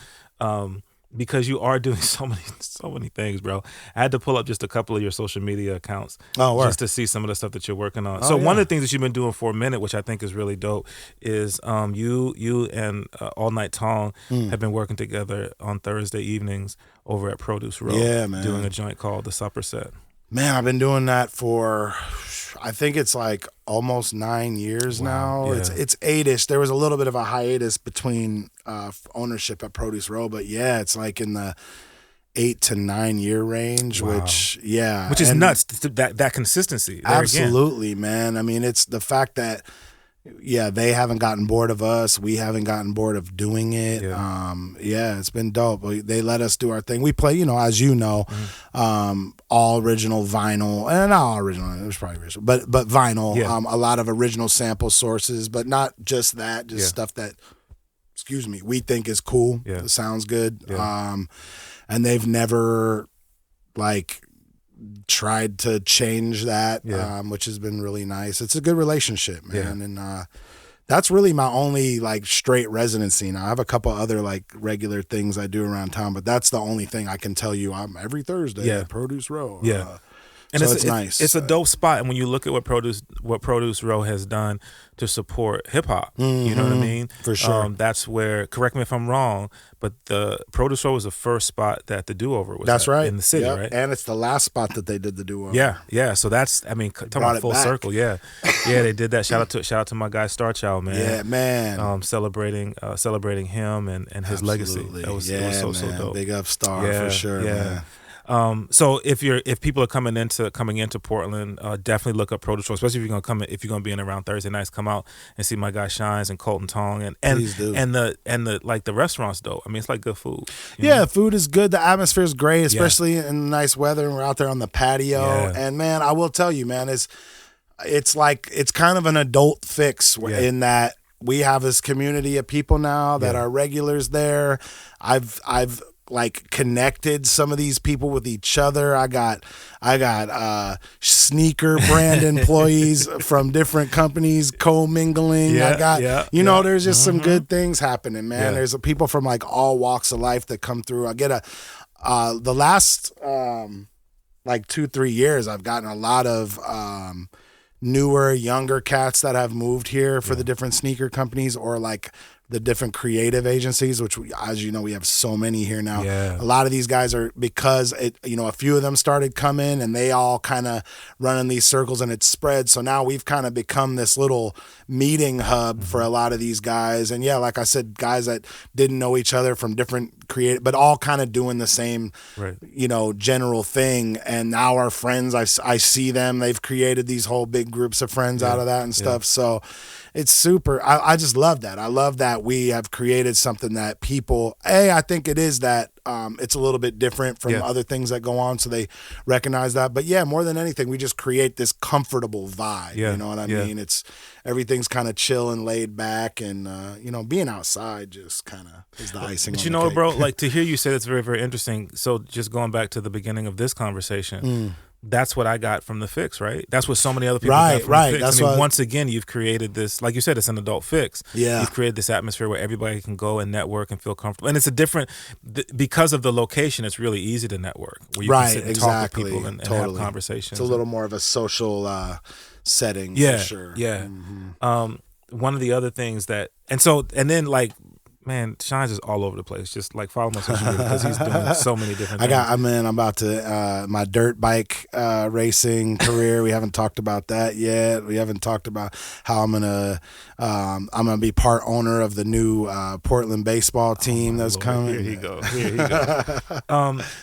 because you are doing so many things, bro. I had to pull up just a couple of your social media accounts just to see some of the stuff that you're working on. So one of the things that you've been doing for a minute, which I think is really dope, is you and All Night Tong have been working together on Thursday evenings over at Produce Row. Yeah, man. Doing a joint called The Supper Set. Man, I've been doing that for, I think it's like almost 9 years now. Yeah. It's 8-ish. There was a little bit of a hiatus between ownership at Produce Row, but yeah, it's like in the 8 to 9 year range, which is nuts. That consistency. Absolutely, man. I mean, it's the fact that they haven't gotten bored of us. We haven't gotten bored of doing it. It's been dope. They let us do our thing. We play, you know, as you know, all original vinyl, and not all original. It was probably original, but vinyl. A lot of original sample sources, but not just that. Just stuff that, we think is cool. It sounds good. And they've never like tried to change that, which has been really nice. It's a good relationship, man. And that's really my only like straight residency now. I have a couple other like regular things I do around town, but that's the only thing I can tell you. I'm every Thursday at Produce Row. And so it's nice. It's a dope spot. And when you look at what Produce Row has done to support hip hop, you know what I mean? For sure. That's where, correct me if I'm wrong, but the Produce Row was the first spot that the Do-Over was in the city, right? And it's the last spot that they did the Do-Over. Yeah. So that's, I mean, talking about full circle. Yeah, they did that. Shout out to my guy Star Child, man. Yeah, man. Celebrating him and his legacy. It was so dope. Big up Star for sure, man. So if people are coming into Portland, definitely look up Produce Row, especially if you're gonna be in around Thursday nights. Come out and see my guy Shines and Colton Tong and the like the restaurants though. I mean, it's like good food. The food is good. The atmosphere is great, especially in nice weather. And we're out there on the patio. And man, I will tell you, man, it's like it's kind of an adult fix in that we have this community of people now that are regulars there. I've like connected some of these people with each other. I got sneaker brand employees from different companies co-mingling. I got there's just some good things happening, man. There's people from like all walks of life that come through. I get the last like 2-3 years I've gotten a lot of newer, younger cats that have moved here for the different sneaker companies or like the different creative agencies, which as you know, we have so many here now. A lot of these guys are, because a few of them started coming and they all kind of run in these circles and it spread. So now we've kind of become this little meeting hub for a lot of these guys. And like I said, guys that didn't know each other from different creative, but all kind of doing the same, general thing. And now our friends, I see them, they've created these whole big groups of friends out of that and stuff. So it's super. I just love that. I love that we have created something that people, I think it is that it's a little bit different from other things that go on, so they recognize that. But more than anything, we just create this comfortable vibe. You know what I mean? It's everything's kind of chill and laid back, and being outside just kind of is the icing. But on the cake. bro, like to hear you say that's very, very interesting. So just going back to the beginning of this conversation. That's what I got from the fix, right? That's what so many other people got from the fix. That's once again, you've created this, like you said, it's an adult fix. You've created this atmosphere where everybody can go and network and feel comfortable. And it's a different, because of the location, it's really easy to network. Where you can sit and talk to people and have conversations. It's a little more of a social setting for sure. One of the other things that, and then like, man, Shines is all over the place. Just like follow my social media because he's doing so many different things. I'm about to my dirt bike racing career. We haven't talked about that yet. We haven't talked about how I'm gonna be part owner of the new Portland baseball team that's coming. Here he goes.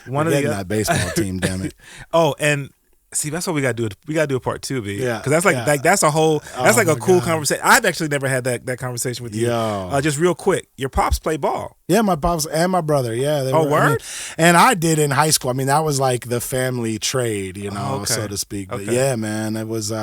One of that baseball team, damn it. And see, that's what we gotta do. We gotta do a part 2, B. Because that's like that's a whole like a cool conversation. I've actually never had that conversation with you. Just real quick, your pops play ball. Yeah, my pops and my brother. Yeah. Word? I mean, and I did in high school. I mean, that was like the family trade, so to speak. But yeah, man, it was.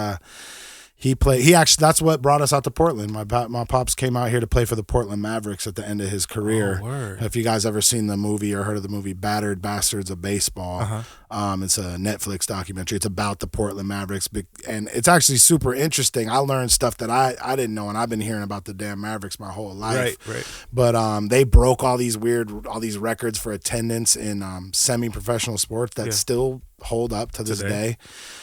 He actually, that's what brought us out to Portland. My pops came out here to play for the Portland Mavericks at the end of his career. If you guys ever seen the movie or heard of the movie Battered Bastards of Baseball, it's a Netflix documentary. It's about the Portland Mavericks, and it's actually super interesting. I learned stuff that I didn't know, and I've been hearing about the damn Mavericks my whole life. Right. But they broke all these records for attendance in semi-professional sports that still hold up to this day.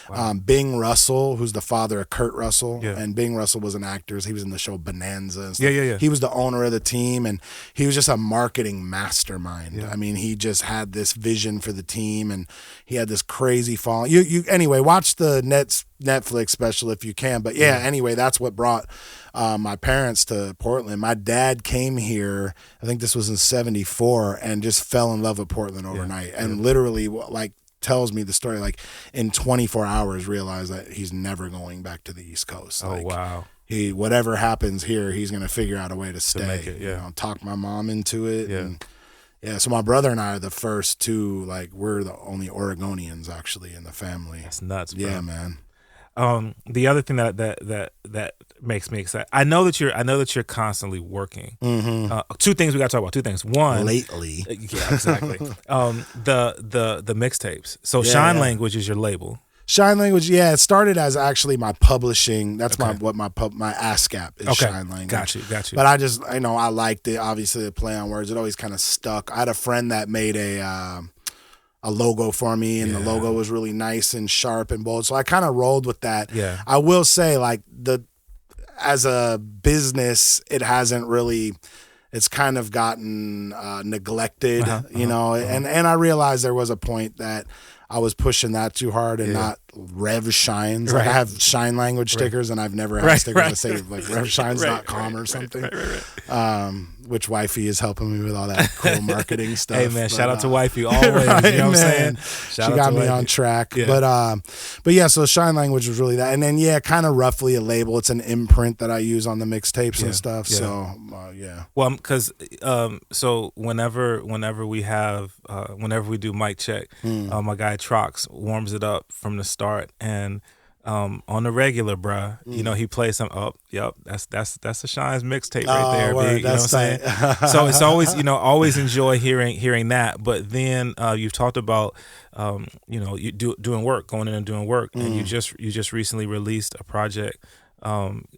Wow. Bing Russell, who's the father of Kurt Russell, and Bing Russell was an actor. He was in the show Bonanza and stuff. He was the owner of the team, and he was just a marketing mastermind. I mean, he just had this vision for the team, and he had this crazy following. Anyway, watch the Netflix special if you can. But anyway, that's what brought my parents to Portland. My dad came here, I think this was in 1974, and just fell in love with Portland overnight, and literally tells me the story, like in 24 hours realized that he's never going back to the East Coast. Wow. Whatever happens here, he's going to figure out a way to stay. To make it, talk my mom into it. And so my brother and I are the first two, we're the only Oregonians actually in the family. That's nuts, bro. Yeah, man. The other thing that makes me excited, I know that you're constantly working. Two things we got to talk about. Two things. One, lately, exactly. The mixtapes. So Shine Language is your label. Shine Language, it started as actually my publishing. That's my ASCAP is Shine Language. Got you. But I liked it. Obviously, the play on words, it always kind of stuck. I had a friend that made a logo for me, and the logo was really nice and sharp and bold. So I kind of rolled with that. Yeah. I will say, as a business, it hasn't really. It's kind of gotten neglected, and I realized there was a point that I was pushing that too hard and not Rev Shines. I have Shine Language stickers, and I've never had stickers that say RevShines.com or something. Which wifey is helping me with all that cool marketing stuff. Hey man, shout out to wifey always. You know what I'm saying? She got me on track. Yeah. But yeah, so Shine Language was really that, and then kind of roughly a label. It's an imprint that I use on the mixtapes and stuff. Yeah. So Well, because so whenever we do mic check, my guy Trox warms it up from the start, and on the regular, bruh. You know, he plays some. Oh, yep, that's a Shines mixtape right there, word, big. You know what I'm saying? So it's always, always enjoy hearing that. But then you've talked about, you doing work, going in and doing work, and you just recently released a project,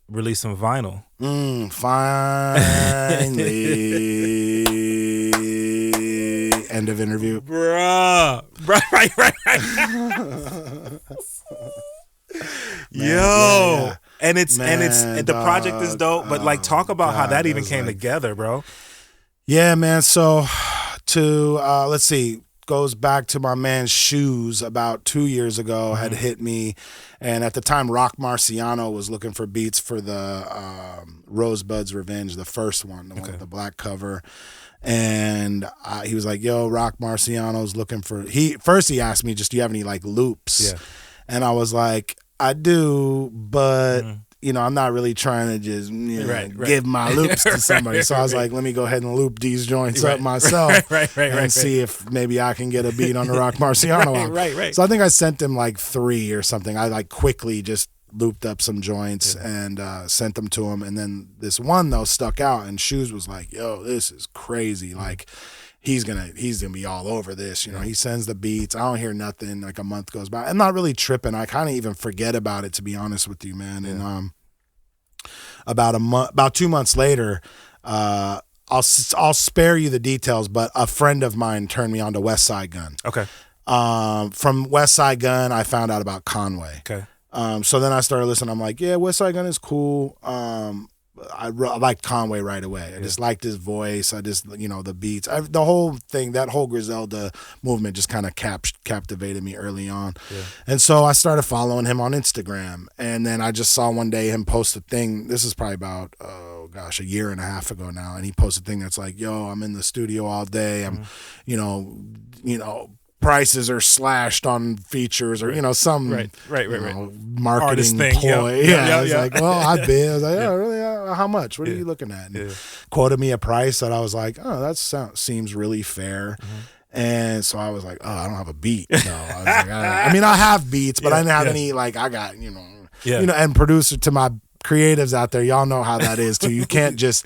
released some vinyl. Finally. End of interview, bruh. Right. Yo, and the project is dope, but like talk about how that even came together, bro. Yeah, man. So let's see, goes back to my man Shoes about 2 years ago, had hit me, and at the time Rock Marciano was looking for beats for the Rosebud's Revenge, the first one, the one with the black cover. And he was like, yo, Rock Marciano's looking for, he asked me, just, do you have any like loops? Yeah. And I was like, I do, but I'm not really trying to just give my loops to somebody. So I was like, let me go ahead and loop these joints up myself and see if maybe I can get a beat on the Rock Marciano album. Right. So I think I sent him like 3 or something. I like quickly just looped up some joints and sent them to him. And then this one though stuck out, and Shoes was like, yo, this is crazy. Like, he's gonna be all over this. He sends the beats. I don't hear nothing. Like a month goes by. I'm not really tripping. I kind of even forget about it, to be honest with you, man. And about 2 months later, I'll spare you the details, but a friend of mine turned me on to West Side Gun. Okay. From West Side Gun, I found out about Conway. Okay. So then I started listening. I'm like, yeah, West Side Gun is cool. I liked Conway right away. I just liked his voice. I just, the beats. The whole thing, that whole Griselda movement just kind of captivated me early on. Yeah. And so I started following him on Instagram. And then I just saw one day him post a thing. This is probably about, a year and a half ago now. And he posted a thing that's like, yo, I'm in the studio all day. I'm, prices are slashed on features or some marketing thing, ploy. I was like, well, I bid. I was like, oh, really? How much? What are you looking at? And quoted me a price that I was like, oh, that seems really fair. And so I was like, oh, I don't have a beat. No, I was like, I have beats, but I didn't have any. Like, I got and producer, to my creatives out there, y'all know how that is too. You can't just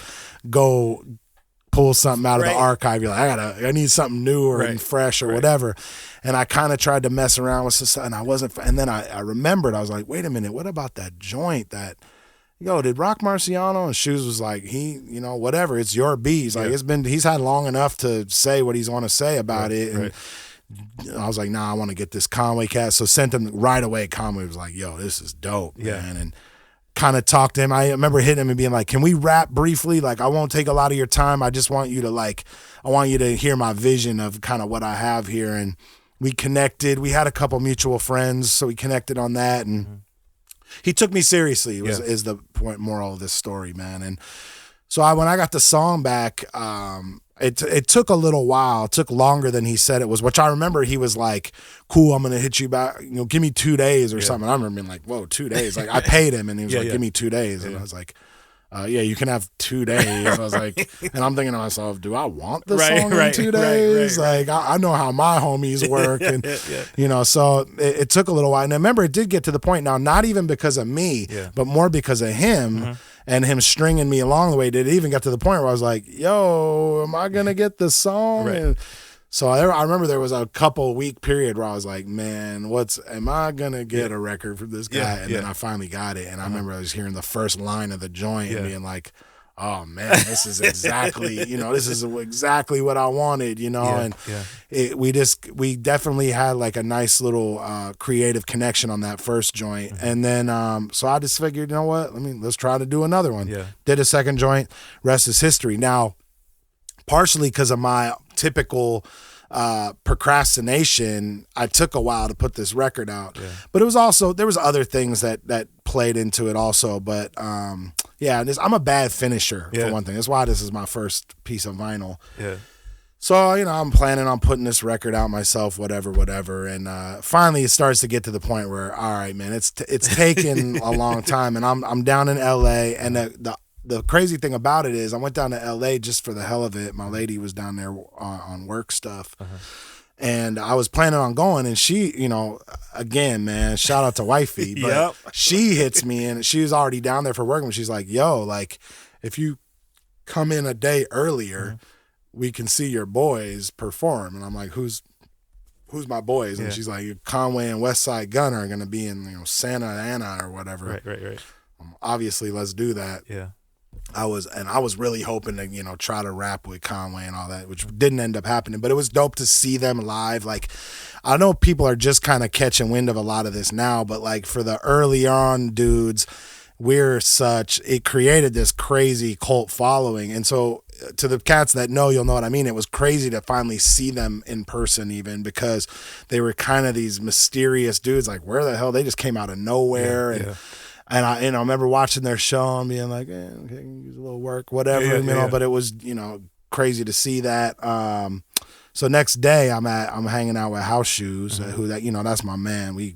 go pull something out of the archive. You're like, I need something newer and fresh or whatever. And I kind of tried to mess around with some, and I wasn't. And then I remembered, I was like, wait a minute, what about that joint that, did Rock Marciano? And Shoes was like, whatever, it's your beat. He's like, he's had long enough to say what he's want to say about it. And I was like, nah, I want to get this Conway cat. So sent him right away. Conway was like, yo, this is dope, man. And kind of talked to him. I remember hitting him and being like, can we rap briefly? Like, I won't take a lot of your time. I just want you to I want you to hear my vision of kind of what I have here. And we connected. We had a couple mutual friends, so we connected on that. And he took me seriously, is the moral of this story, man. And so when I got the song back, it took a little while. It took longer than he said it was, which I remember he was like, cool, I'm going to hit you back, give me 2 days or something. I remember being like, whoa, 2 days. Like, I paid him and he was like, give me 2 days. And I was like, you can have 2 days. I was like, and I'm thinking to myself, do I want the song in 2 days? Like, I know how my homies work. And, so it took a little while. And I remember it did get to the point now, not even because of me, but more because of him. And him stringing me along the way. Did it even get to the point where I was like, yo, am I going to get the song? And so I remember there was a couple week period where I was like, man, am I going to get a record from this guy? And then I finally got it. And I remember I was hearing the first line of the joint and being like, oh man, this is exactly, this is exactly what I wanted, and we definitely had like a nice little creative connection on that first joint. And then, so I just figured, you know what, let's try to do another one. Did a second joint, rest is history. Now, partially because of my typical procrastination, I took a while to put this record out, but it was also, there was other things that played into it also, but I'm a bad finisher for one thing. That's why this is my first piece of vinyl. So, I'm planning on putting this record out myself, whatever. And finally it starts to get to the point where, all right, man, it's taken a long time, and I'm down in LA, and the crazy thing about it is I went down to LA just for the hell of it. My lady was down there on work stuff. And I was planning on going, and she, you know, again, man, shout out to wifey, but she hits me, and she was already down there for work, and she's like, yo, like, if you come in a day earlier, we can see your boys perform. And I'm like, who's my boys? And she's like, Conway and West Side Gun are going to be in, you know, Santa Ana or whatever. Right. Obviously, let's do that. Yeah. I was really hoping to, you know, try to rap with Conway and all that, which didn't end up happening, but it was dope to see them live. Like, I know people are just kind of catching wind of a lot of this now, but like for the early on dudes, it created this crazy cult following. And so to the cats that know, you'll know what I mean. It was crazy to finally see them in person, even because they were kind of these mysterious dudes. Like, where the hell? They just came out of nowhere. And I, you know, I remember watching their show and being like, okay, use a little work, whatever, you know. But it was, you know, crazy to see that. So next day, I'm hanging out with House Shoes, who that, you know, that's my man. We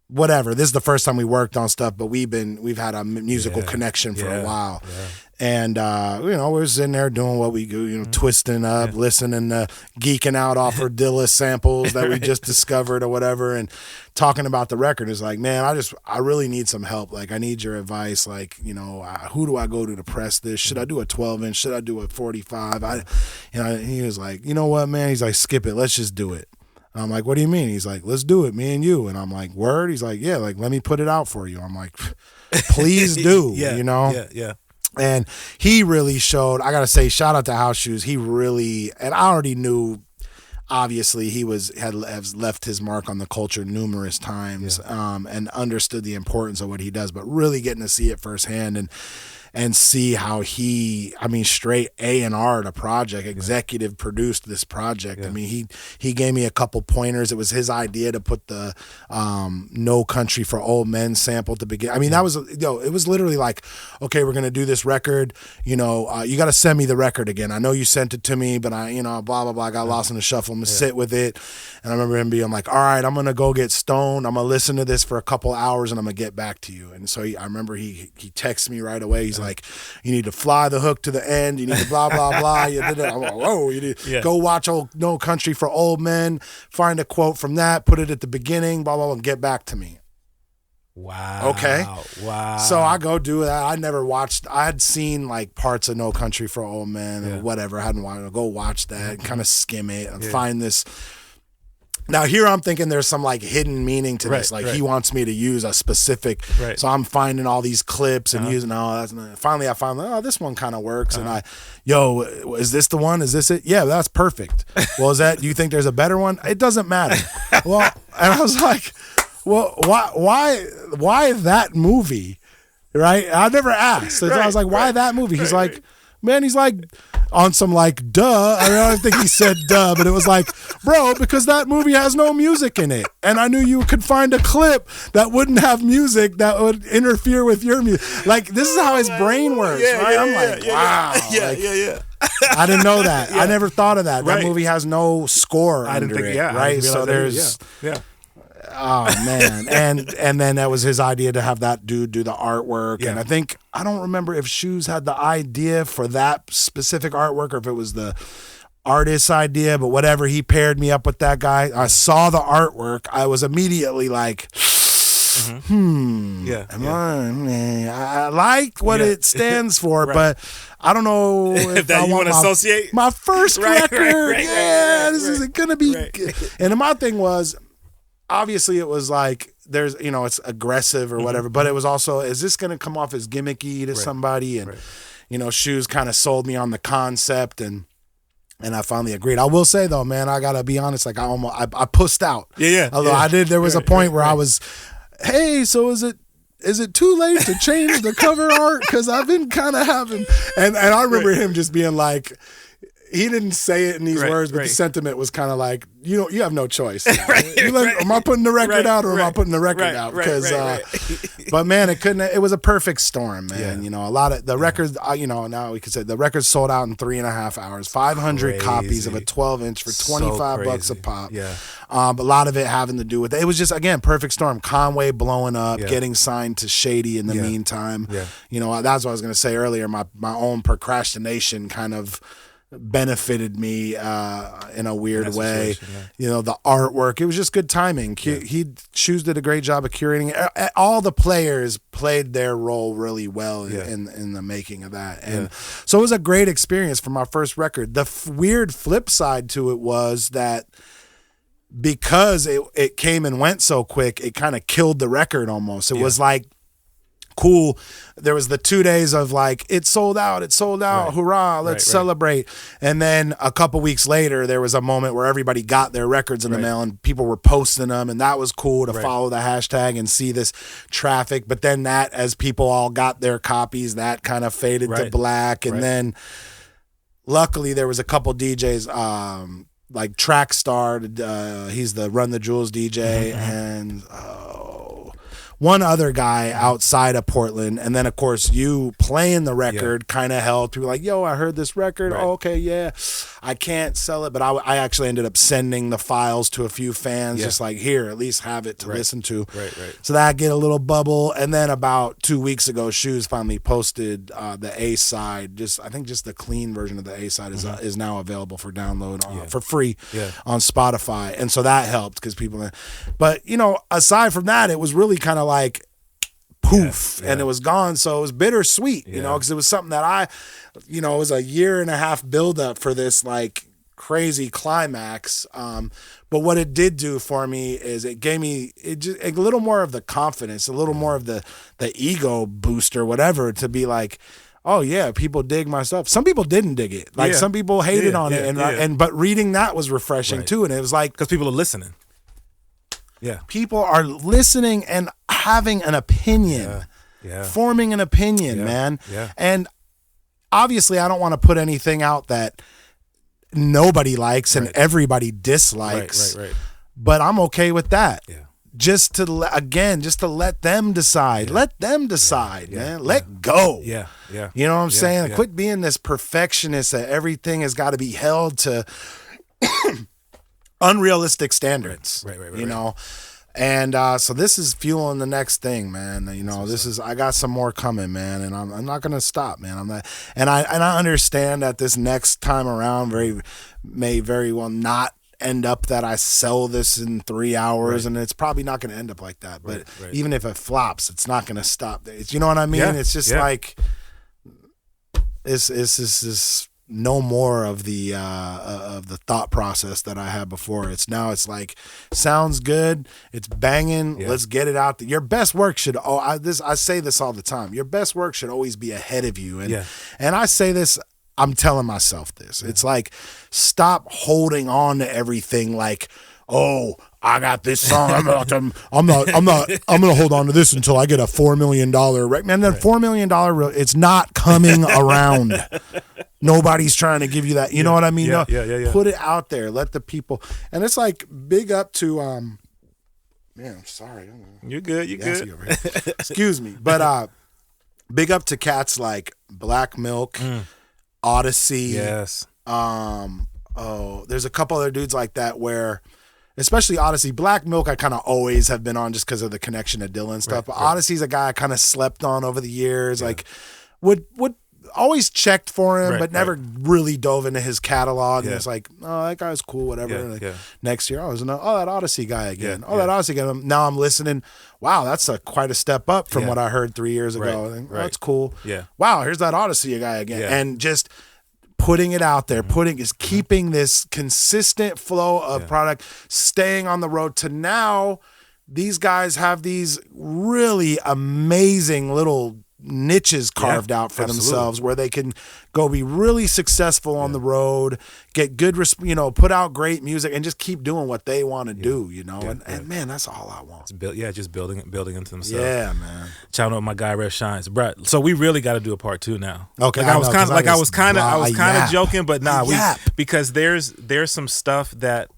whatever. This is the first time we worked on stuff, but we've had a musical connection for a while. Yeah. And, you know, we're sitting there doing what we do, you know, twisting up, listening to, geeking out off of Dilla samples that we just discovered or whatever, and talking about the record. Is like, man, I really need some help. Like, I need your advice. Like, you know, who do I go to press this? Should I do a 12-inch? Should I do a 45? He was like, you know what, man? He's like, skip it. Let's just do it. And I'm like, what do you mean? He's like, let's do it, me and you. And I'm like, word? He's like, yeah, like, let me put it out for you. I'm like, please do, you know? Yeah. And he really showed, I got to say, shout out to House Shoes. He really, and I already knew, obviously, he has left his mark on the culture numerous times, and understood the importance of what he does, but really getting to see it firsthand and see how he, I mean, straight A&R the project, executive produced this project. Yeah. I mean, he gave me a couple pointers. It was his idea to put the No Country for Old Men sample to begin. I mean, that was, it was literally like, okay, we're going to do this record. You know, you got to send me the record again. I know you sent it to me, but I, you know, blah, blah, blah. I got lost in the shuffle. I'm going to sit with it. And I remember him being like, all right, I'm going to go get stoned. I'm going to listen to this for a couple hours and I'm going to get back to you. And so I remember he texted me right away. He's like, you need to fly the hook to the end. You need to blah, blah, blah. I'm like, whoa, you need to go watch No Country for Old Men, find a quote from that, put it at the beginning, blah, blah, blah, and get back to me. Wow. Okay. Wow. So I go do that. I had seen like parts of No Country for Old Men or whatever. I hadn't wanted to go watch that, kind of skim it and find this. Now here I'm thinking there's some like hidden meaning to this. Like he wants me to use a specific, so I'm finding all these clips and using, finally I found, this one kind of works. And is this the one? Is this it? Yeah, that's perfect. Well, do you think there's a better one? It doesn't matter. Well, and I was like, well, why that movie? Right? I never asked. So I was like, why that movie? He's like, man, he's like, on some like, duh. I mean, I don't think he said duh, but it was like, bro, because that movie has no music in it. And I knew you could find a clip that wouldn't have music that would interfere with your music. Like, this is how his brain works, right? I'm like, wow. Yeah. I didn't know that. I never thought of that. That movie has no score under it, right? So there's... Oh man. And then that was his idea to have that dude do the artwork. And I don't remember if Shoes had the idea for that specific artwork or if it was the artist's idea, but whatever, he paired me up with that guy. I saw the artwork. I was immediately like, I like what it stands for, but I don't know if that you want to associate my first record. This isn't gonna be good. And my thing was, obviously it was like, there's, you know, it's aggressive or whatever, but it was also, is this going to come off as gimmicky to somebody? And, you know, Shoes kind of sold me on the concept and I finally agreed. I will say though, man, I got to be honest, like I pussed out. Although there was a point where I was, hey, so is it too late to change the cover art? Because I've been kind of having, and I remember him just being like, he didn't say it in these words, but the sentiment was kind of like, you have no choice. Am I putting the record out or am I putting the record out? Because, but man, it was a perfect storm, man. You know, a lot of the records, now we could say the records sold out in 3.5 hours, 500 copies of a 12-inch for $25 a pop. A lot of it having to do with, it was just, again, perfect storm. Conway blowing up, getting signed to Shady in the meantime. You know, that's what I was going to say earlier. My own procrastination kind of benefited me in a weird way. You know, the artwork, it was just good timing. Shoes did a great job of curating it. All the players played their role really well in the making of that. And so it was a great experience for my first record. The weird flip side to it was that because it came and went so quick, it kind of killed the record almost. It was like, cool. There was the 2 days of like, it sold out, right. Hurrah, let's celebrate. And then a couple weeks later, there was a moment where everybody got their records in the mail and people were posting them, and that was cool to follow the hashtag and see this traffic. But then that, as people all got their copies, that kind of faded to black. And then luckily there was a couple DJs, like Trackstar, he's the Run the Jewels DJ, and one other guy outside of Portland, and then of course you playing the record kind of helped. We were like, yo, I heard this record. Oh, okay, yeah. I can't sell it, but I actually ended up sending the files to a few fans, just like, here, at least have it to listen to. So that get a little bubble. And then about 2 weeks ago, Shoes finally posted the A-side. I think just the clean version of the A-side is now available for download for free on Spotify. And so that helped because people, but you know, aside from that, it was really kind of like poof, and it was gone. So it was bittersweet, you know, because it was something that it was a 1.5 year build up for this like crazy climax. But what it did do for me is it gave me just a little more of the confidence, a little more of the ego booster, whatever, to be like, oh yeah, people dig my stuff. Some people didn't dig it. Like some people hated on it, but reading that was refreshing too. And it was like, because people are listening. Yeah. People are listening and having an opinion, forming an opinion, man. Yeah. And obviously I don't want to put anything out that nobody likes and everybody dislikes, but I'm okay with that. Yeah. Just to let them decide. Let them decide, man. Let go. Yeah. Yeah. You know what I'm saying? Yeah. Quit being this perfectionist that everything has got to be held to unrealistic standards, you know? And so this is fueling the next thing, man. You know, I got some more coming, man, and I'm not gonna stop, man. I understand that this next time around may very well not end up that I sell this in 3 hours, and it's probably not gonna end up like that. But even if it flops, it's not gonna stop. You know what I mean? Yeah. It's just like it's no more of the thought process that I had before. It's like, sounds good, it's banging, let's get it out there. Your best work should I say this all the time. Your best work should always be ahead of you. And I say this, I'm telling myself this. It's like, stop holding on to everything like, oh, I got this song. I'm gonna hold on to this until I get a $4 million man. That $4 million it's not coming around. Nobody's trying to give you that. You know what I mean? Put it out there. Let the people. And it's like, big up to man, I'm sorry. You're good. You're good. Excuse me. But big up to cats like Black Milk, Odyssey. Yes. There's a couple other dudes like that where, especially Odyssey. Black Milk I kind of always have been on just because of the connection to Dylan stuff. But Odyssey's a guy I kind of slept on over the years. Like would always checked for him, but never really dove into his catalog. And it's like, oh, that guy's cool, whatever. Next year, that Odyssey guy again. That Odyssey guy. Now I'm listening. Wow, that's quite a step up from what I heard 3 years ago. I think, that's cool. Yeah. Wow, here's that Odyssey guy again. And just putting it out there, keeping this consistent flow of product, staying on the road to now. These guys have these really amazing little niches carved out for themselves where they can go be really successful on the road, get good, put out great music, and just keep doing what they want to do, you know. And man, that's all I want. Just building into themselves. Yeah, man. Shouting out my guy Rev Shines, bro. So we really got to do a part 2 now. Okay, I was kind of joking, but because there's some stuff that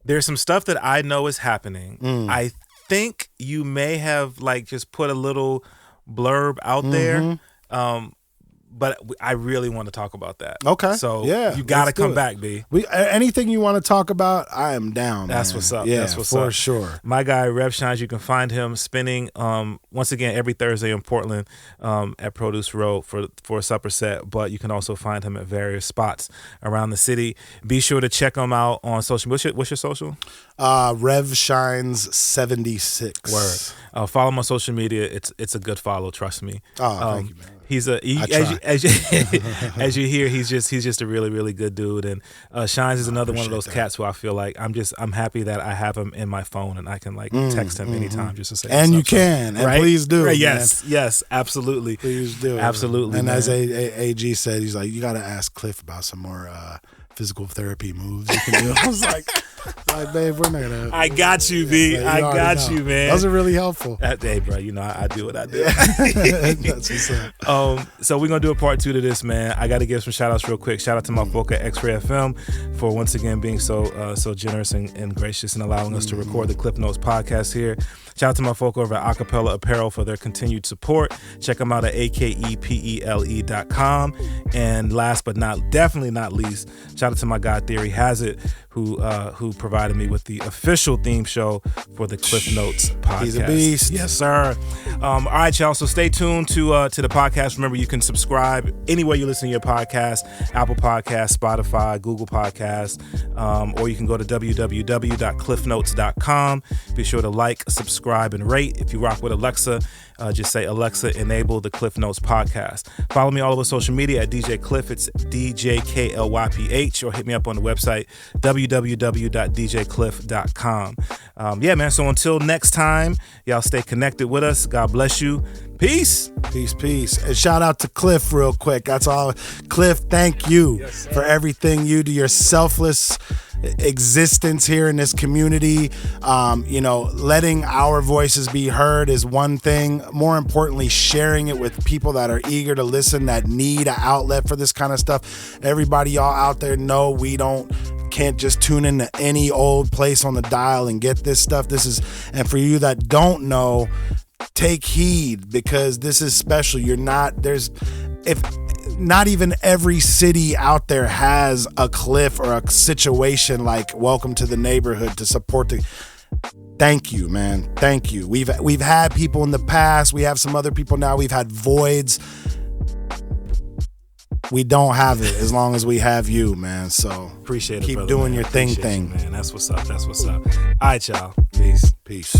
I know is happening. I think you may have like just put a little blurb out there, but I really want to talk about that. Okay. So yeah, you got to come back, B. Anything you want to talk about, I am down. That's man. what's up. Yeah, that's what's for up. sure. My guy Rev Shines, you can find him spinning once again every Thursday in Portland at Produce Road for a supper set. But you can also find him at various spots around the city. Be sure to check him out on social. What's your social? Rev Shines 76. Word. Follow him on social media. It's a good follow. Trust me. Oh, thank you, man. He's as you hear, he's just a really, really good dude. And Shines is another one of those cats who I feel like I'm happy that I have him in my phone and I can like text him anytime just to say. And you can, and right? please do. Right, yes, absolutely. Please do, absolutely. And man. as AG said, he's like, you got to ask Klyph about some more physical therapy moves you can do. I was like, babe, we're not gonna. I got you, B. I got you, man. Those are really helpful. Hey, bro, you know I do what I do. That's what's up. So we're gonna do a part 2 to this, man. I got to give some shout outs real quick. Shout out to my folk at X-Ray FM for once again being so generous and gracious and allowing us to record the Klyph Notes podcast here. Shout out to my folk over at Acapella Apparel for their continued support. Check them out at akepele.com. And last but definitely not least, shout out to my guy Theory Hazard, who provided me with the official theme show for the Klyph Notes podcast. He's a beast. Yes, sir. All right, y'all. So stay tuned to the podcast. Remember, you can subscribe anywhere you listen to your podcast: Apple Podcasts, Spotify, Google Podcasts, or you can go to www.klyphnotes.com. Be sure to like, subscribe, and rate. If you rock with Alexa, just say, Alexa, enable the Klyph Notes podcast. Follow me all over social media at DJ Klyph. It's DJKLYPH, or hit me up on the website www.djklyph.com. Yeah, man. So until next time, y'all stay connected with us. God bless you. Peace. Peace. And shout out to Klyph real quick. That's all. Klyph, thank you for everything you do. Your selfless existence here in this community. Letting our voices be heard is one thing. More importantly, sharing it with people that are eager to listen, that need an outlet for this kind of stuff. Everybody, y'all out there know can't just tune into any old place on the dial and get this stuff. And for you that don't know, take heed, because this is special. Not even every city out there has a Klyph or a situation like Welcome to the Neighborhood to support Thank you, man. Thank you. We've had people in the past. We have some other people now. We've had voids. We don't have it as long as we have you, man. So appreciate it. Keep brother, doing man. your thing, You, man. That's what's up. All right, y'all. Peace. Peace.